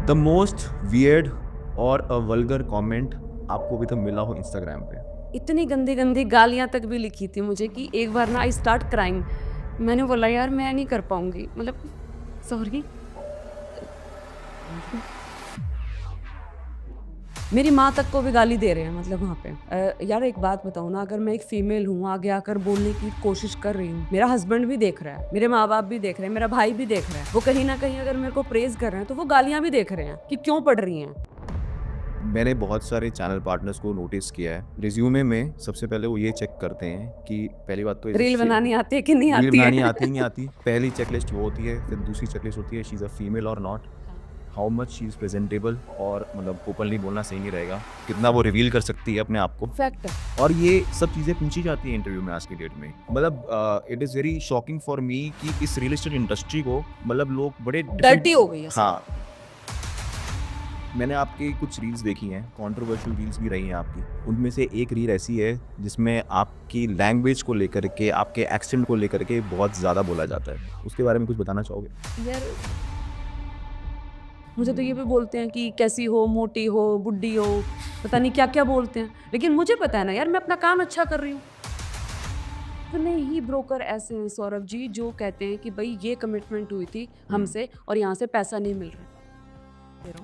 The most weird और a vulgar comment आपको अभी तक मिला हो इंस्टाग्राम पे? इतनी गंदी गंदी गालियाँ तक भी लिखी थी मुझे कि एक बार ना आई स्टार्ट क्राइंग। मैंने बोला यार मैं नहीं कर पाऊंगी, मतलब सॉरी। मेरी माँ तक को भी गाली दे रहे हैं, मतलब वहाँ पे। यार एक बात बताऊँ ना, अगर मैं एक फीमेल हूँ, आगे आकर बोलने की कोशिश कर रही हूँ, मेरा हस्बैंड भी देख रहा है, मेरे माँ बाप भी देख रहे हैं, मेरा भाई भी देख रहा है, वो कहीं ना कहीं अगर मेरे को प्रेज कर रहे हैं तो वो गालियाँ भी देख रहे हैं कि क्यों पढ़ रही हैं। मैंने बहुत सारे चैनल पार्टनर्स को नोटिस किया है, रिज्यूमे में सबसे पहले वो ये चेक करते हैं कि पहली बात तो रील बनानी आती है कि नहीं रील आती है। बनानी आती ही नहीं आती। पहली चेकलिस्ट वो होती है, फिर दूसरी चेकलिस्ट होती है शी इज़ अ फीमेल और not, how much she is presentable, और मतलब ओपनली बोलना सही नहीं रहेगा, कितना वो रिवील कर सकती है अपने आप को। फैक्ट है। और ये सब चीज़ें पूछी जाती हैं इंटरव्यू में आज की डेट में। मतलब it is very shocking for me कि इस रियल एस्टेट इंडस्ट्री को मतलब लोग बड़े डर्टी हो गई है सब। हाँ, मैंने आपकी कुछ रील्स देखी हैं, कंट्रोवर्शियल रील्स भी रही हैं आपकी। उनमें से एक रील ऐसी है जिसमें आपकी लैंग्वेज को लेकर के, आपके एक्सेंट को लेकर के बहुत ज़्यादा बोला जाता है। उसके बारे में कुछ बताना चाहोगे? यार मुझे तो ये भी बोलते हैं कि कैसी हो, मोटी हो, बुड्ढी हो, पता नहीं क्या क्या बोलते हैं, लेकिन मुझे पता है ना यार, मैं अपना काम अच्छा कर रही हूँ। इतने ही ब्रोकर ऐसे हैं सौरभ जी जो कहते हैं कि भाई ये कमिटमेंट हुई थी हमसे और यहाँ से पैसा नहीं मिल रहा।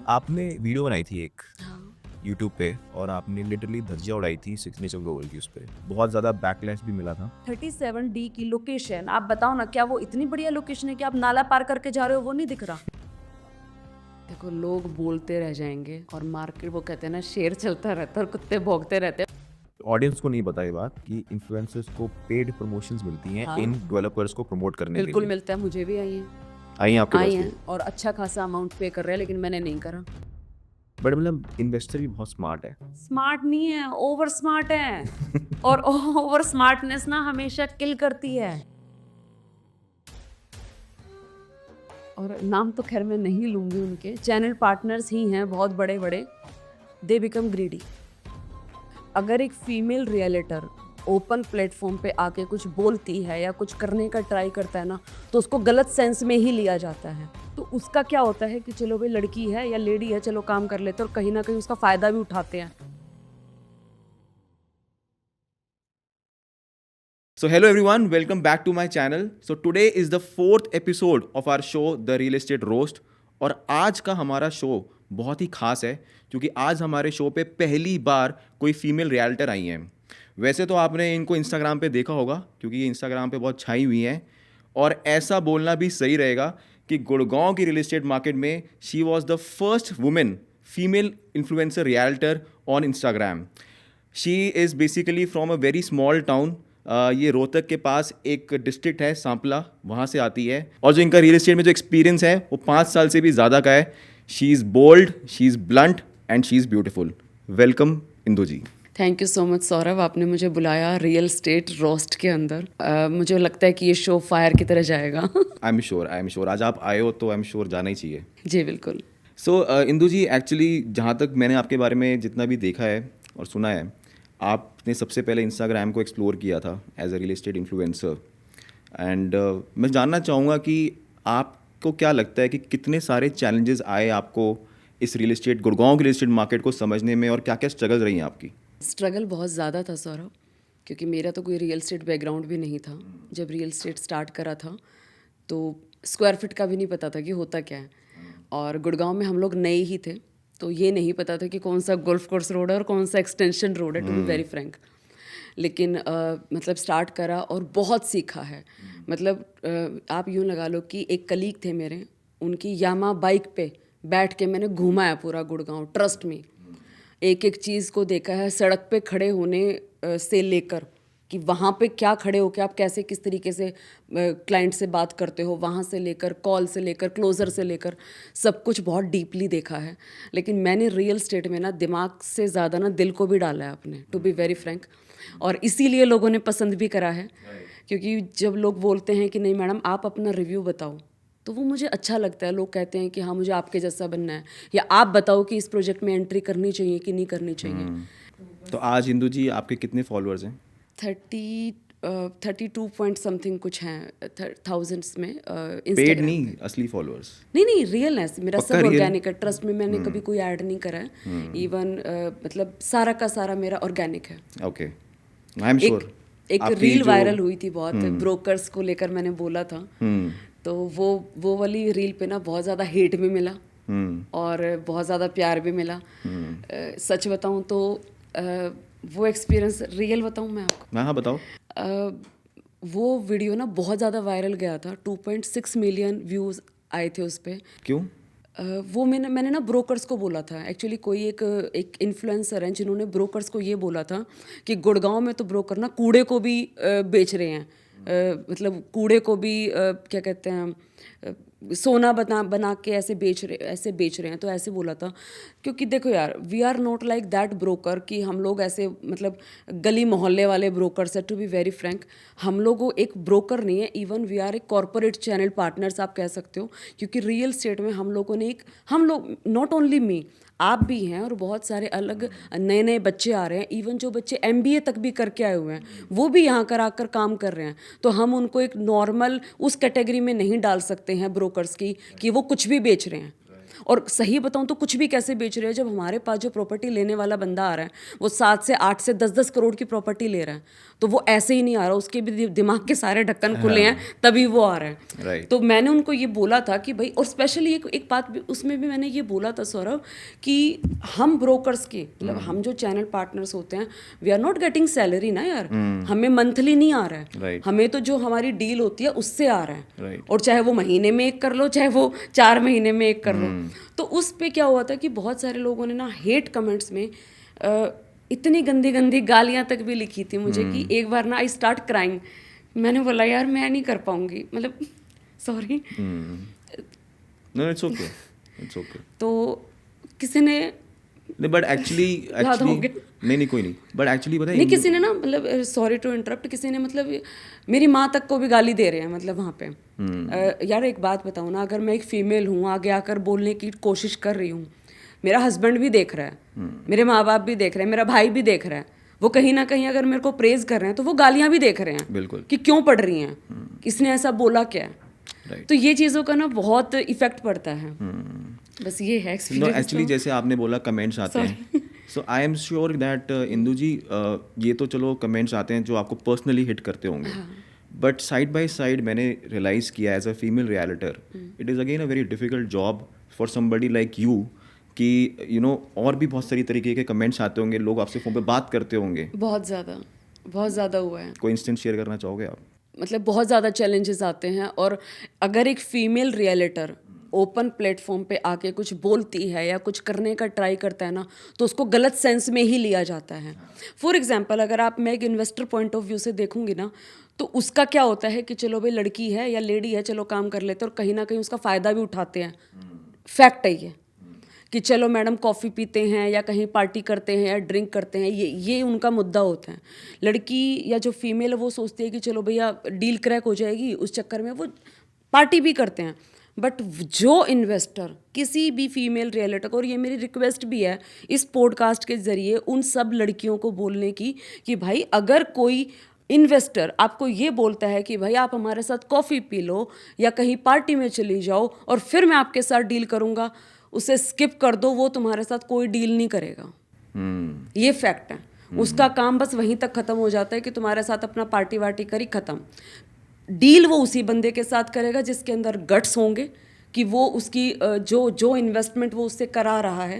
आपने वीडियो बनाई थी एक हाँ। यूट्यूब पे और आपने लिटरली धज्जियाँ उड़ाई थी सिग्नेचर ग्लोबल की, उस पे बहुत ज़्यादा बैकलैश भी मिला था। 37D की लोकेशन, आप बताओ ना, क्या वो इतनी बढ़िया लोकेशन है कि आप नाला पार करके जा रहे हो वो नहीं दिख रहा? देखो लोग बोलते रह जाएंगे और मार्केट, वो कहते हैं ना, शेर चलता रहता है और कुत्ते भौंकते रहते हैं। ऑडियंस को नहीं पता ये बात कि इन्फ्लुएंसर्स को पेड प्रमोशंस मिलती हैं हाँ। इन डेवलपर्स को प्रमोट करने के बिल्कुल लिए। मिलता है, मुझे भी आई है। आई हैं आपके आई पास हैं भी? और अच्छा खासा अमाउंट पे कर रहे हैं, लेकिन मैंने नहीं करा। बट मतलब इन्वेस्टर भी बहुत स्मार्ट है। स्मार्ट नहीं है, ओवर स्मार्ट है। और ओवर स्मार्टनेस ना हमेशा किल करती है। और नाम तो खैर मैं नहीं लूंगी, उनके चैनल पार्टनर्स ही हैं बहुत बड़े बड़े। They become greedy. अगर एक फीमेल रियलिटर ओपन प्लेटफॉर्म पे आके कुछ बोलती है या कुछ करने का ट्राई करता है ना, तो उसको गलत सेंस में ही लिया जाता है। तो उसका क्या होता है कि चलो भाई लड़की है या लेडी है, चलो काम कर लेते हैं, और कहीं ना कहीं उसका फायदा भी उठाते हैं। So hello everyone, welcome back to my channel. So today is the fourth episode of our show The Real Estate Roast. और आज का हमारा शो बहुत ही खास है क्योंकि आज हमारे शो पे पहली बार कोई फीमेल रियल्टर आई हैं। वैसे तो आपने इनको इंस्टाग्राम पे देखा होगा क्योंकि ये इंस्टाग्राम पे बहुत छाई हुई हैं, और ऐसा बोलना भी सही रहेगा कि गुड़गांव की रियल एस्टेट मार्केट में she was the first women female influencer realtor on Instagram. She is basically from a very small town. ये रोहतक के पास एक डिस्ट्रिक्ट है सांपला, वहाँ से आती है, और जो इनका रियल एस्टेट में जो एक्सपीरियंस है वो 5 साल से भी ज़्यादा का है। She is bold, she is blunt and she is beautiful. Welcome Indu ji. Thank you so much Saurabh, आपने मुझे बुलाया रियल स्टेट रोस्ट के अंदर। मुझे लगता है कि ये शो फायर की तरह जाएगा। आई एम श्योर आज आप आए हो तो आई एम श्योर जाना ही चाहिए। जी बिल्कुल। सो इंदु जी, एक्चुअली जहाँ तक मैंने आपके बारे में जितना भी देखा है और सुना है, आपने सबसे पहले इंस्टाग्राम को एक्सप्लोर किया था as a real estate influencer. And मैं जानना चाहूँगा कि आपको क्या लगता है कि कितने सारे चैलेंजेस आए आपको इस रियल एस्टेट, गुड़गांव की रियल एस्टेट मार्केट को समझने में, और क्या क्या स्ट्रगल रही हैं आपकी? स्ट्रगल बहुत ज़्यादा था सौरभ, क्योंकि मेरा तो कोई रियल स्टेट बैकग्राउंड भी नहीं था। जब रियल स्टेट स्टार्ट करा था तो स्क्वायर फीट का भी नहीं पता था कि होता क्या है, और गुड़गांव में हम लोग नए ही थे, तो ये नहीं पता था कि कौन सा गोल्फ कोर्स रोड है और कौन सा एक्सटेंशन रोड है, टू बी वेरी फ्रैंक। लेकिन मतलब स्टार्ट करा और बहुत सीखा है। मतलब आप यूँ लगा लो कि एक कलीग थे मेरे, उनकी यामा बाइक पे बैठ के मैंने घूमा है पूरा गुड़गांव, ट्रस्ट में। एक एक चीज़ को देखा है, सड़क पे खड़े होने से लेकर कि वहाँ पे क्या खड़े होकर आप कैसे किस तरीके से क्लाइंट से बात करते हो, वहाँ से लेकर कॉल से लेकर क्लोज़र से लेकर सब कुछ बहुत डीपली देखा है। लेकिन मैंने रियल स्टेट में ना दिमाग से ज़्यादा ना दिल को भी डाला है अपने, टू बी वेरी फ्रैंक। और इसीलिए लोगों ने पसंद भी करा है, क्योंकि जब लोग बोलते हैं कि नहीं मैडम आप अपना रिव्यू बताओ, तो वो मुझे अच्छा लगता है। लोग कहते हैं कि हाँ मुझे आपके जैसा बनना है, या आप बताओ कि इस प्रोजेक्ट में एंट्री करनी चाहिए कि नहीं करनी चाहिए। तो आज इंदु जी आपके कितने फॉलोअर्स हैं? 30 32 पॉइंट समथिंग कुछ हैं थाउजेंड्स में पेड इंस्टाग्राम। नहीं, असली फॉलोअर्स। नहीं रियल है मेरा, पक्का सब real? ऑर्गेनिक है, ट्रस्ट में मैंने कभी कोई ऐड नहीं करा है। इवन मतलब सारा का सारा मेरा ऑर्गेनिक है। Okay, I am sure. एक रील वायरल हुई थी बहुत, ब्रोकर्स को लेकर मैंने बोला था, तो वो वाली रील पे ना बहुत ज़्यादा हेट भी मिला और बहुत ज़्यादा प्यार भी मिला। सच बताऊं तो वो एक्सपीरियंस रियल बताऊं मैं आपको। हाँ बताओ। वो वीडियो ना बहुत ज़्यादा वायरल गया था, 2.6 मिलियन व्यूज़ आए थे उस पर। क्यों? वो मैंने ना ब्रोकर्स को बोला था, एक्चुअली कोई एक इन्फ्लुएंसर हैं जिन्होंने ब्रोकर्स को ये बोला था कि गुड़गांव में तो ब्रोकर ना कूड़े को भी बेच रहे हैं, मतलब कूड़े को भी क्या कहते हैं सोना बना के ऐसे बेच रहे हैं। तो ऐसे बोला था, क्योंकि देखो यार we are not like that broker कि हम लोग ऐसे मतलब गली मोहल्ले वाले ब्रोकर्स है। टू बी वेरी फ्रैंक, हम लोग वो एक ब्रोकर नहीं है, इवन वी आर एक कॉर्पोरेट चैनल पार्टनर्स आप कह सकते हो। क्योंकि रियल स्टेट में हम लोगों ने हम लोग नॉट ओनली मी, आप भी हैं और बहुत सारे अलग नए नए बच्चे आ रहे हैं। इवन जो बच्चे MBA तक भी करके आए हुए हैं वो भी यहाँ कर आकर काम कर रहे हैं। तो हम उनको एक नॉर्मल उस कैटेगरी में नहीं डाल सकते हैं ब्रोकर्स की कि वो कुछ भी बेच रहे हैं। और सही बताऊं तो कुछ भी कैसे बेच रहे हैं, जब हमारे पास जो प्रॉपर्टी लेने वाला बंदा आ रहा है वो 7 से 8 से 10 करोड़ की प्रॉपर्टी ले रहा है, तो वो ऐसे ही नहीं आ रहा, उसके भी दिमाग के सारे ढक्कन खुले हैं तभी वो आ रहा है। Right. तो मैंने उनको ये बोला था कि भाई, और स्पेशली एक बात भी उसमें भी मैंने ये बोला था सौरभ कि हम ब्रोकर्स के मतलब हम जो चैनल पार्टनर्स होते हैं we are not getting salary ना यार, हमें मंथली नहीं आ रहा है। Right. हमें तो जो हमारी डील होती है उससे आ रहा है। Right. और चाहे वो महीने में एक कर लो, चाहे वो 4 महीने में एक कर लो। तो उस पे क्या हुआ था कि बहुत सारे लोगों ने ना हेट कमेंट्स में इतनी गंदी गंदी गालियां तक भी लिखी थी मुझे कि एक बार ना आई स्टार्ट क्राइंग। मैंने बोला यार मैं नहीं कर पाऊंगी, मतलब sorry. No it's okay, it's okay. तो किसी ने नहीं बट एक्चुअली नहीं कोई नहीं, बट एक्चुअली पता है नहीं, किसी ने ना मतलब सॉरी टू इंटरप्ट, किसी ने मतलब मेरी माँ तक को भी गाली दे रहे हैं मतलब वहाँ पे। यार एक बात बताऊँ ना, अगर मैं एक फीमेल हूँ आगे आकर बोलने की कोशिश कर रही हूँ, मेरा हस्बैंड भी देख रहा है, मेरे माँ बाप भी देख रहे हैं, मेरा भाई भी देख रहा है, वो कहीं ना कहीं अगर मेरे को प्रेज कर रहे हैं तो वो गालियाँ भी देख रहे हैं बिल्कुल कि क्यों पढ़ रही हैं, इसने ऐसा बोला क्या है। Right. तो ये चीज़ों का ना बहुत इफेक्ट पड़ता है। बस ये है एक्सपीरियंस। एक्चुअली जैसे आपने बोला कमेंट्स आते हैं, so I am sure that Indu ji ये तो चलो कमेंट्स आते हैं जो आपको पर्सनली हिट करते होंगे, बट साइड बाय साइड मैंने रियलाइज़ किया as a female realtor it is again a very difficult job for somebody like you कि यू नो और भी बहुत सारी तरीके के कमेंट्स आते होंगे, लोग आपसे फ़ोन पे बात करते होंगे। बहुत ज़्यादा हुआ है। कोई इंस्टेंस शेयर करना चाहोगे आप? मतलब बहुत ज़्यादा चैलेंजेस आते हैं, और अगर एक फीमेल रियलिटर ओपन प्लेटफॉर्म पे आके कुछ बोलती है या कुछ करने का ट्राई करता है ना, तो उसको गलत सेंस में ही लिया जाता है। फॉर एग्जांपल अगर आप मैं एक इन्वेस्टर पॉइंट ऑफ व्यू से देखूंगी ना, तो उसका क्या होता है कि चलो भाई लड़की है या लेडी है, चलो काम कर लेते हैं, और कहीं ना कहीं उसका फ़ायदा भी उठाते हैं। फैक्ट है ये कि चलो मैडम कॉफ़ी पीते हैं या कहीं पार्टी करते हैं या ड्रिंक करते हैं, ये उनका मुद्दा होता है। लड़की या जो फीमेल है वो सोचती है कि चलो भैया डील क्रैक हो जाएगी, उस चक्कर में वो पार्टी भी करते हैं। बट जो इन्वेस्टर किसी भी फीमेल रियलिटर को, और ये मेरी रिक्वेस्ट भी है इस पॉडकास्ट के ज़रिए उन सब लड़कियों को बोलने की कि भाई अगर कोई इन्वेस्टर आपको ये बोलता है कि भाई आप हमारे साथ कॉफ़ी पी लो या कहीं पार्टी में चली जाओ और फिर मैं आपके साथ डील करूँगा, उसे स्किप कर दो, वो तुम्हारे साथ कोई डील नहीं करेगा। ये फैक्ट है। उसका काम बस वहीं तक ख़त्म हो जाता है कि तुम्हारे साथ अपना पार्टी वार्टी करी, ख़त्म। डील वो उसी बंदे के साथ करेगा जिसके अंदर गट्स होंगे कि वो उसकी जो इन्वेस्टमेंट वो उससे करा रहा है,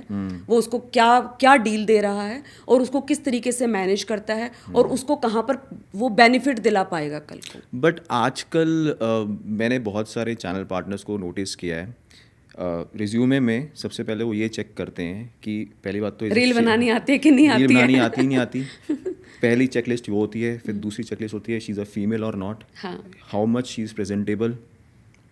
वो उसको क्या डील दे रहा है और उसको किस तरीके से मैनेज करता है और उसको कहाँ पर वो बेनिफिट दिला पाएगा कल को। बट आजकल मैंने बहुत सारे चैनल पार्टनर्स को नोटिस किया है, रिज्यूमे में सबसे पहले वो ये चेक करते हैं कि पहली बात तो रील बनानी आती है कि नहीं आती है। रील बनानी आती नहीं आती पहली चेकलिस्ट वो होती है, फिर दूसरी चेकलिस्ट होती है शी इज़ अ फीमेल और not, how much she is presentable,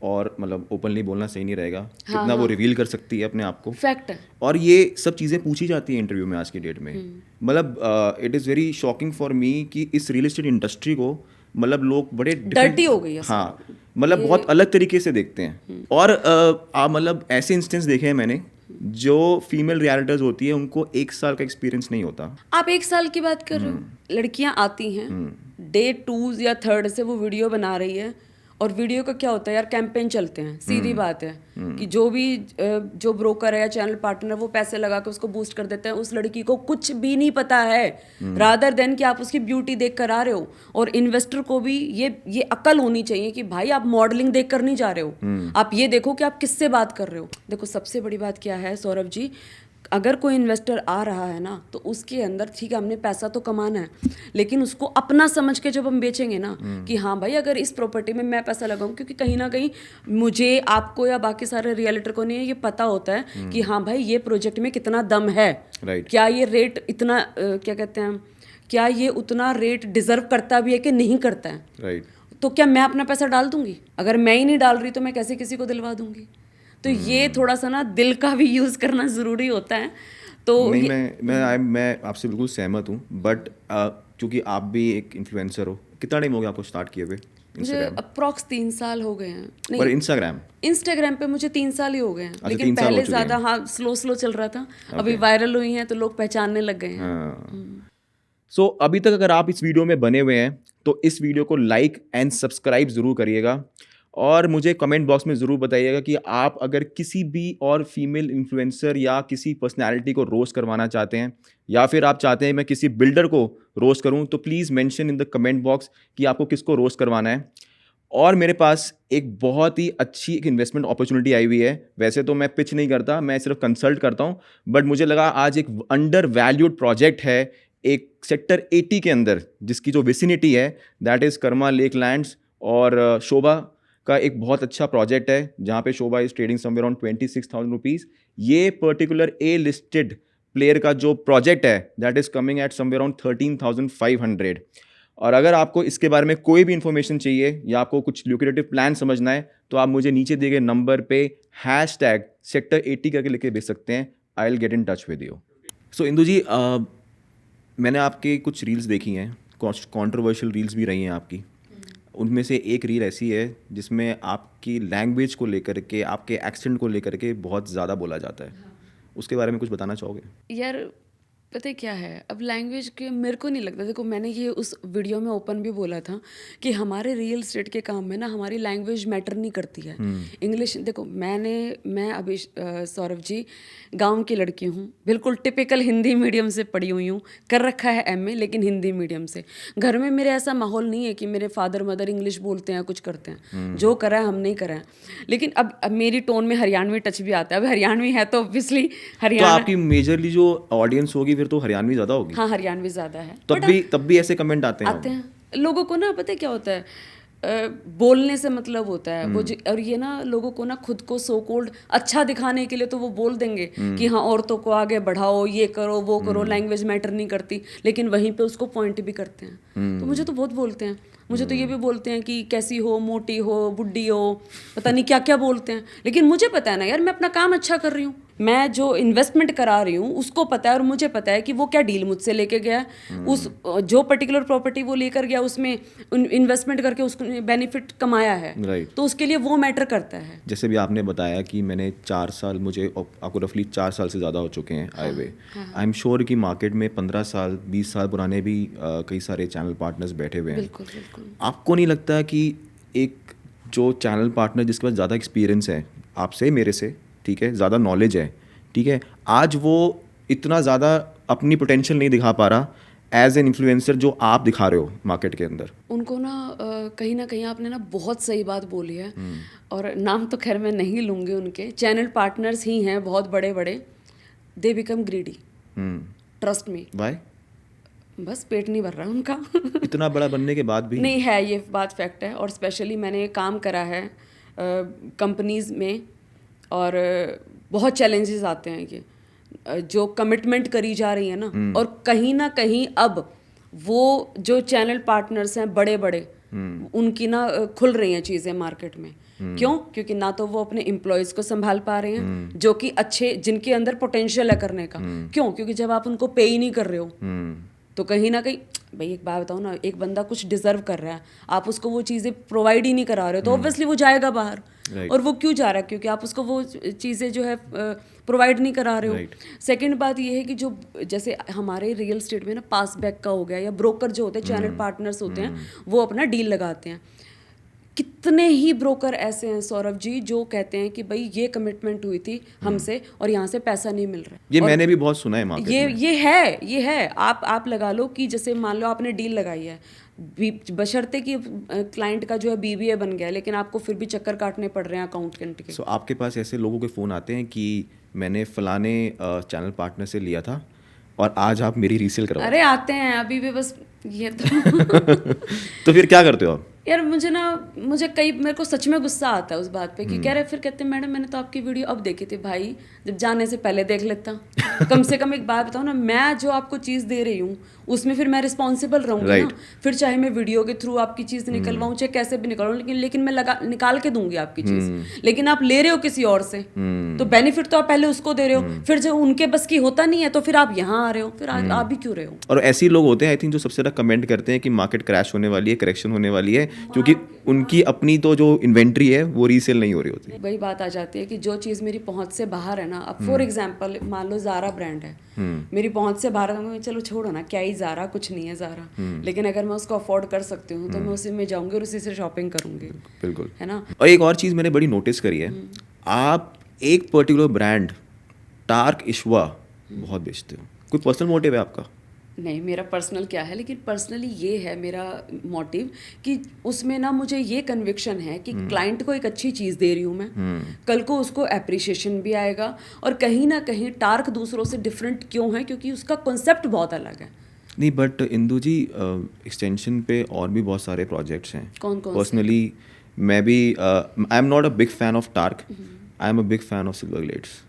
और मतलब ओपनली बोलना सही नहीं रहेगा, कितना वो रिवील कर सकती है अपने आप को, फैक्ट है। और ये सब चीज़ें पूछी जाती हैं इंटरव्यू में आज की डेट में। मतलब it is very shocking for me कि इस रियल एस्टेट इंडस्ट्री को मतलब लोग बड़े डर्टी हो गई है। हाँ, मतलब बहुत अलग तरीके से देखते हैं। और मतलब ऐसे इंस्टेंस देखे हैं मैंने जो फीमेल रियलिटर्स होती है उनको 1 साल का एक्सपीरियंस नहीं होता। आप 1 साल की बात कर रहे हो, लड़कियां आती हैं डे 2 या 3 से वो वीडियो बना रही है, और वीडियो का क्या होता है यार, कैंपेन चलते हैं, सीधी बात है कि जो भी जो ब्रोकर है या चैनल पार्टनर वो पैसे लगा के उसको बूस्ट कर देते हैं। उस लड़की को कुछ भी नहीं पता है, रादर देन कि आप उसकी ब्यूटी देख कर आ रहे हो। और इन्वेस्टर को भी ये अक्ल होनी चाहिए कि भाई आप मॉडलिंग देख कर नहीं जा रहे हो, आप ये देखो कि आप किससे बात कर रहे हो। देखो सबसे बड़ी बात क्या है सौरभ जी, अगर कोई इन्वेस्टर आ रहा है ना तो उसके अंदर ठीक है हमने पैसा तो कमाना है, लेकिन उसको अपना समझ के जब हम बेचेंगे ना कि हाँ भाई अगर इस प्रॉपर्टी में मैं पैसा लगाऊं, क्योंकि कहीं ना कहीं मुझे, आपको या बाकी सारे रियलिटर को नहीं ये पता होता है कि हाँ भाई ये प्रोजेक्ट में कितना दम है, क्या ये रेट इतना क्या कहते हैं, क्या ये उतना रेट डिजर्व करता भी है कि नहीं करता है। तो क्या मैं अपना पैसा डाल दूंगी? अगर मैं ही नहीं डाल रही तो मैं कैसे किसी को दिलवा दूंगी? तो ये थोड़ा सा ना दिल का भी यूज़ करना ज़रूरी होता है। तो नहीं, मैं आपसे बिल्कुल सहमत हूँ, बट क्योंकि आप भी एक इन्फ्लुएंसर हो, कितना टाइम हो गया आपको स्टार्ट किए हुए? मुझे अप्रॉक्स 3 साल हो गए हैं। नहीं, और इंस्टाग्राम पे मुझे 3 साल ही हो गए हैं। अच्छा, लेकिन 3 साल पहले हो चुके हैं। ज़्यादा स्लो चल रहा था। अभी वायरल हुई हैं तो लोग पहचानने लग गए हैं। सो अभी तक अगर आप इस वीडियो में बने हुए हैं तो इस वीडियो को लाइक एंड सब्सक्राइब ज़रूर करिएगा, और मुझे कमेंट बॉक्स में ज़रूर बताइएगा कि आप अगर किसी भी और फीमेल इन्फ्लुएंसर या किसी पर्सनालिटी को रोस्ट करवाना चाहते हैं, या फिर आप चाहते हैं मैं किसी बिल्डर को रोस्ट करूं, तो please mention in the comment box कि आपको किसको रोस्ट करवाना है। और मेरे पास एक बहुत ही अच्छी एक इन्वेस्टमेंट अपॉर्चुनिटी आई हुई है। वैसे तो मैं पिच नहीं करता, मैं सिर्फ कंसल्ट करता हूं, बट मुझे लगा आज एक अंडर वैल्यूड प्रोजेक्ट है एक सेक्टर 80 के अंदर, जिसकी जो विसिनिटी है that is Karma lake lands, और शोभा का एक बहुत अच्छा प्रोजेक्ट है जहाँ पे Shobha is trading somewhere around 26,000 rupees. ये पर्टिकुलर ए लिस्टेड प्लेयर का जो प्रोजेक्ट है that is coming at somewhere around 13,500। और अगर आपको इसके बारे में कोई भी इन्फॉर्मेशन चाहिए या आपको कुछ ल्यूक्रेटिव प्लान समझना है तो आप मुझे नीचे दिए गए नंबर पे #sector80 करके लिख के भेज सकते हैं। I will get in touch with you. So Indu ji, मैंने आपके कुछ रील्स देखी हैं, कॉन्ट्रोवर्शियल रील्स भी रही हैं आपकी। उनमें से एक रील ऐसी है जिसमें आपकी लैंग्वेज को लेकर के, आपके एक्सेंट को लेकर के बहुत ज़्यादा बोला जाता है। उसके बारे में कुछ बताना चाहोगे? यार पता है क्या है, अब लैंग्वेज के मेरे को नहीं लगता, देखो मैंने ये उस वीडियो में ओपन भी बोला था कि हमारे रियल एस्टेट के काम में ना हमारी लैंग्वेज मैटर नहीं करती है। इंग्लिश, देखो मैं अभी सौरभ जी गांव की लड़की हूँ, बिल्कुल टिपिकल हिंदी मीडियम से पढ़ी हुई हूँ, कर रखा है MA लेकिन हिंदी मीडियम से। घर में मेरे ऐसा माहौल नहीं है कि मेरे फादर मदर इंग्लिश बोलते हैं, कुछ करते हैं, जो करा है हम नहीं करा है। लेकिन अब मेरी टोन में हरियाणवी टच भी आता है। अब हरियाणवी है तो ऑब्वियसली हरियाणा, तो आपकी मेजरली जो ऑडियंस होगी फिर तो हरियाणवी ज़्यादा होगी। हाँ हरियाणवी ज़्यादा है। तब भी ऐसे कमेंट आते हैं लोगों को ना, पता है क्या होता है, बोलने से मतलब होता है वो और ये ना लोगों को ना खुद को सो कॉल्ड अच्छा दिखाने के लिए तो वो बोल देंगे कि हाँ औरतों को आगे बढ़ाओ, ये करो वो करो, लैंग्वेज मैटर नहीं करती, लेकिन वहीं पे उसको पॉइंट भी करते हैं। तो मुझे तो बहुत बोलते हैं, मुझे तो ये भी बोलते हैं कि कैसी हो, मोटी हो, बुड्ढी हो, पता नहीं क्या क्या बोलते हैं। लेकिन मुझे पता है ना यार, मैं अपना काम अच्छा कर रही हूँ, मैं जो इन्वेस्टमेंट करा रही हूँ उसको पता है, और मुझे पता है कि वो क्या डील मुझसे लेके गया, उस जो पर्टिकुलर प्रॉपर्टी वो लेकर गया उसमें इन्वेस्टमेंट करके उसने बेनिफिट कमाया है, तो उसके लिए वो मैटर करता है। जैसे भी आपने बताया कि मैंने 4 साल, मुझे आपको रफली 4 साल से ज़्यादा हो चुके हैं आए हुए। आई एम श्योर कि मार्केट में 15 साल 20 साल पुराने भी कई सारे चैनल पार्टनर्स बैठे हुए हैं। बिल्कुल बिल्कुल। आपको नहीं लगता कि एक जो चैनल पार्टनर जिसके पास ज़्यादा एक्सपीरियंस है आपसे, मेरे से, ठीक है, ज़्यादा नॉलेज है, ठीक है, आज वो इतना ज़्यादा अपनी पोटेंशियल नहीं दिखा पा रहा एज एन इन्फ्लुएंसर जो आप दिखा रहे हो मार्केट के अंदर? उनको ना कहीं आपने ना बहुत सही बात बोली है, और नाम तो खैर मैं नहीं लूँगी, उनके चैनल पार्टनर्स ही हैं बहुत बड़े बड़े, they become greedy, trust me. Why? बस पेट नहीं भर रहा उनका इतना बड़ा बनने के बाद भी नहीं है, ये बात फैक्ट है। और स्पेशली मैंने काम करा है कंपनीज़ में, और बहुत चैलेंजेस आते हैं कि जो कमिटमेंट करी जा रही है ना, और कहीं ना कहीं अब वो जो चैनल पार्टनर्स हैं बड़े बड़े, उनकी ना खुल रही हैं चीज़ें मार्केट में। क्यों? क्योंकि ना तो वो अपने एम्प्लॉयज़ को संभाल पा रहे हैं जो कि अच्छे, जिनके अंदर पोटेंशियल है करने का। क्यों? क्योंकि जब आप उनको पे ही नहीं कर रहे हो तो कहीं ना कहीं भाई एक बात बताओ ना, एक बंदा कुछ डिजर्व कर रहा है, आप उसको वो चीज़ें प्रोवाइड ही नहीं करा रहे हो, तो ऑब्वियसली वो जाएगा बाहर। और वो क्यों जा रहा है? क्योंकि आप उसको वो चीज़ें जो है प्रोवाइड नहीं करा रहे हो। सेकंड बात ये है कि जो जैसे हमारे रियल स्टेट में ना पास बैक का हो गया, या ब्रोकर जो होते हैं, चैनल पार्टनर्स होते हैं, वो अपना डील लगाते हैं। कितने ही ब्रोकर ऐसे हैं सौरभ जी जो कहते हैं कि भाई ये कमिटमेंट हुई थी हमसे और यहाँ से पैसा नहीं मिल रहा। ये मैंने भी बहुत सुना है मार्केट में। ये है आप लगा लो कि जैसे मान लो आपने डील लगाई है, बशर्ते कि क्लाइंट का जो है बीबीए बन गया, लेकिन आपको फिर भी चक्कर काटने पड़ रहे हैं अकाउंटेंट के। सो आपके पास ऐसे लोगों के फ़ोन आते हैं कि मैंने फलाने चैनल पार्टनर से लिया था और आज आप मेरी रीसेल करवा। अरे आते हैं अभी भी, बस ये तो तो फिर क्या करते हो आप? यार मेरे को सच में गुस्सा आता है उस बात पे कि कह रहे, फिर कहते हैं मैडम मैंने तो आपकी वीडियो अब देखी थी। भाई जब जाने से पहले देख लेता, कम से कम एक बात बताओ ना, मैं जो आपको चीज़ दे रही हूँ उसमें फिर मैं रिस्पॉन्सिबल रहूँगी ना। फिर चाहे मैं वीडियो के थ्रू आपकी चीज़ निकलवाऊँ, चाहे कैसे भी निकलवाऊँ, लेकिन मैं निकाल के दूंगी आपकी चीज़। लेकिन आप ले रहे हो किसी और से, तो बेनिफिट तो आप पहले उसको दे रहे हो, फिर जब उनके बस की होता नहीं है तो फिर आप यहाँ आ रहे हो, फिर आप भी क्यों रहे हो? और ऐसे लोग होते हैं आई थिंक जो सबसे ज़्यादा कमेंट करते हैं कि मार्केट क्रैश होने वाली है, करेक्शन होने वाली है, क्योंकि उनकी अपनी तो जो इन्वेंट्री है वो रीसेल नहीं हो रही होती। वही बात आ जाती है कि जो चीज़ मेरी पहुंच से बाहर है ना, अब फॉर एग्जांपल मान लो ज़ारा ब्रांड है, मेरी पहुंच से बाहर है, चलो छोड़ो ना, क्या ही ज़ारा, कुछ नहीं है ज़ारा, लेकिन अगर मैं उसको अफोर्ड कर सकती हूँ तो मैं उसी में जाऊँगी और उसी से शॉपिंग करूँगी। बिल्कुल, है ना। और एक और चीज़ मैंने बड़ी नोटिस करी है, आप एक पर्टिकुलर ब्रांड टार्क इशवा बहुत बेचते हो। कोई पर्सनल मोटिव है आपका? नहीं, मेरा पर्सनल क्या है, लेकिन पर्सनली ये है मेरा मोटिव कि उसमें ना मुझे ये कन्विक्शन है कि क्लाइंट को एक अच्छी चीज़ दे रही हूँ मैं, कल को उसको एप्रिसिएशन भी आएगा, और कहीं ना कहीं टार्क दूसरों से डिफरेंट क्यों है, क्योंकि उसका कॉन्सेप्ट बहुत अलग है। नहीं, बट इंदु जी एक्सटेंशन पे और भी बहुत सारे प्रोजेक्ट्स हैं। कौन पर्सनली मैं भी I am not a big fan of TARC, I am a big fan of Silver Glades.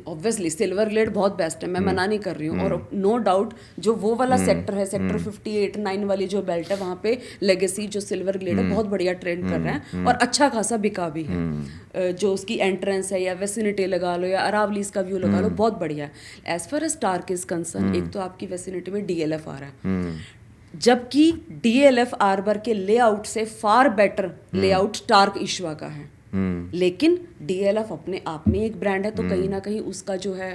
Obviously Silver Glade बहुत बेस्ट है, मैं मना नहीं कर रही हूँ, और नो डाउट जो वो वाला सेक्टर है, सेक्टर 58-9 वाली जो बेल्ट है, वहाँ पे लेगेसी जो सिल्वर ग्लेड है बहुत बढ़िया ट्रेंड कर रहे हैं, और अच्छा खासा बिका भी है। जो उसकी एंट्रेंस है, या वेसिनिटी लगा लो, या अरावलीज का व्यू लगा लो, बहुत बढ़िया है। As far as TARC is concern, एक तो आपकी वेसिनिटी में DLF आ रहा है, जबकि DLF आर्बर के लेआउट से फार बेटर लेआउट टार्क इशवा का है। लेकिन DLF अपने आप में एक ब्रांड है, तो कहीं ना कहीं उसका जो है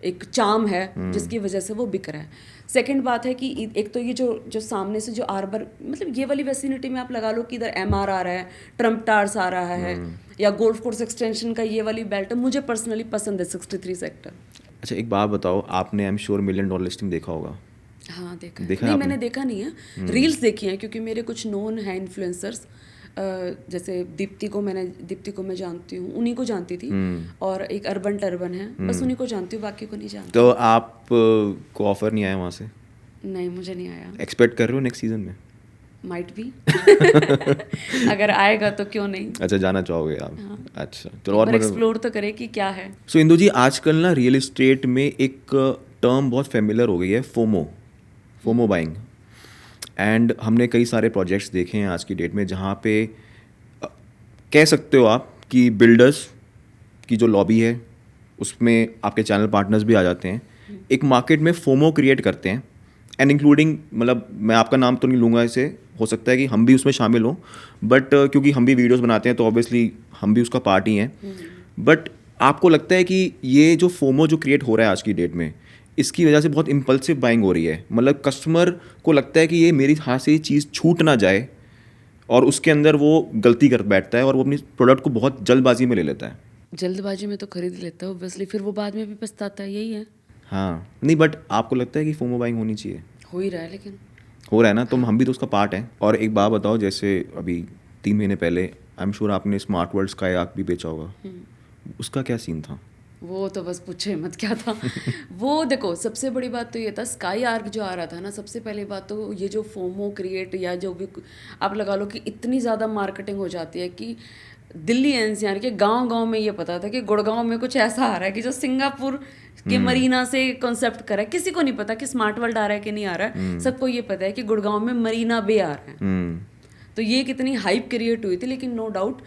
एक चार्म है जिसकी वजह से वो बिक रहा है। सेकंड बात है कि एक तो ये जो सामने से जो आर्बर, मतलब ये वाली वेसिनिटी में आप लगा लो कि इधर MR आ रहा है, ट्रम्प टार्स आ रहा है, या गोल्फ कोर्स एक्सटेंशन का ये वाली बेल्ट है, मुझे पर्सनली पसंद है 63 सेक्टर। अच्छा, एक बात बताओ, आपने आई एम श्योर $1 million लिस्टिंग देखा होगा? हाँ देखा है। नहीं, मैंने देखा नहीं है, रील्स देखी हैं, क्योंकि मेरे कुछ नोन है इन्फ्लुएंसर्स, जैसे दीप्ति को मैं जानती हूँ, उन्हीं को जानती थी, और एक अर्बन टर्बन है, बस उन्हीं को जानती हूँ, बाकी को नहीं जानती। तो आप को ऑफर नहीं आया वहाँ से? नहीं, मुझे नहीं आया। एक्सपेक्ट कर रहे हो नेक्स्ट सीजन में? माइट भी अगर आएगा तो क्यों नहीं। अच्छा, जाना चाहोगे आप? हाँ। अच्छा, चलो, और एक्सप्लोर तो करे कि क्या है। सो इंदु जी, आजकल ना रियल एस्टेट में एक टर्म बहुत फेमिलियर हो गई है, फोमो बाइंग। एंड हमने कई सारे प्रोजेक्ट्स देखे हैं आज की डेट में, जहाँ पे कह सकते हो आप कि बिल्डर्स की जो लॉबी है उसमें आपके चैनल पार्टनर्स भी आ जाते हैं, एक मार्केट में फोमो क्रिएट करते हैं, एंड इंक्लूडिंग, मतलब मैं आपका नाम तो नहीं लूँगा इसे, हो सकता है कि हम भी उसमें शामिल हों, बट क्योंकि हम भी वीडियोस बनाते हैं तो ऑब्वियसली हम भी उसका पार्ट ही हैं। बट आपको लगता है कि ये जो फोमो जो क्रिएट हो रहा है आज की डेट में, इसकी वजह से बहुत इम्पल्सिव बाइंग हो रही है, मतलब कस्टमर को लगता है कि ये मेरी हाथ से ये चीज़ छूट ना जाए, और उसके अंदर वो गलती कर बैठता है और वो अपनी प्रोडक्ट को बहुत जल्दबाजी में ले लेता है। जल्दबाजी में तो खरीद लेता है ऑब्वियसली, फिर वो बाद में भी पछताता है, यही है। हाँ, नहीं, बट आपको लगता है कि फोमो बाइंग होनी चाहिए? हो ही रहा है, लेकिन हो रहा है ना, तो हम भी तो उसका पार्ट हैं। और एक बात बताओ, जैसे अभी 3 महीने पहले आई एम श्योर आपने स्मार्ट वर्ल्ड स्काई आर्क भी बेचा होगा, उसका क्या सीन था? वो तो बस पूछे मत क्या था वो देखो, सबसे बड़ी बात तो ये था, स्काई आर्क जो आ रहा था ना, सबसे पहली बात तो ये जो फोमो क्रिएट, या जो भी आप लगा लो कि इतनी ज़्यादा मार्केटिंग हो जाती है कि दिल्ली NCR के गांव-गांव में ये पता था कि गुड़गांव में कुछ ऐसा आ रहा है कि जो सिंगापुर के मरीना से कॉन्सेप्ट करा है। किसी को नहीं पता कि स्मार्ट वर्ल्ड आ रहा है कि नहीं आ रहा है, सबको ये पता है कि गुड़गांव में मरीना बे आ रहा है। तो ये कितनी हाइप क्रिएट हुई थी, लेकिन नो डाउट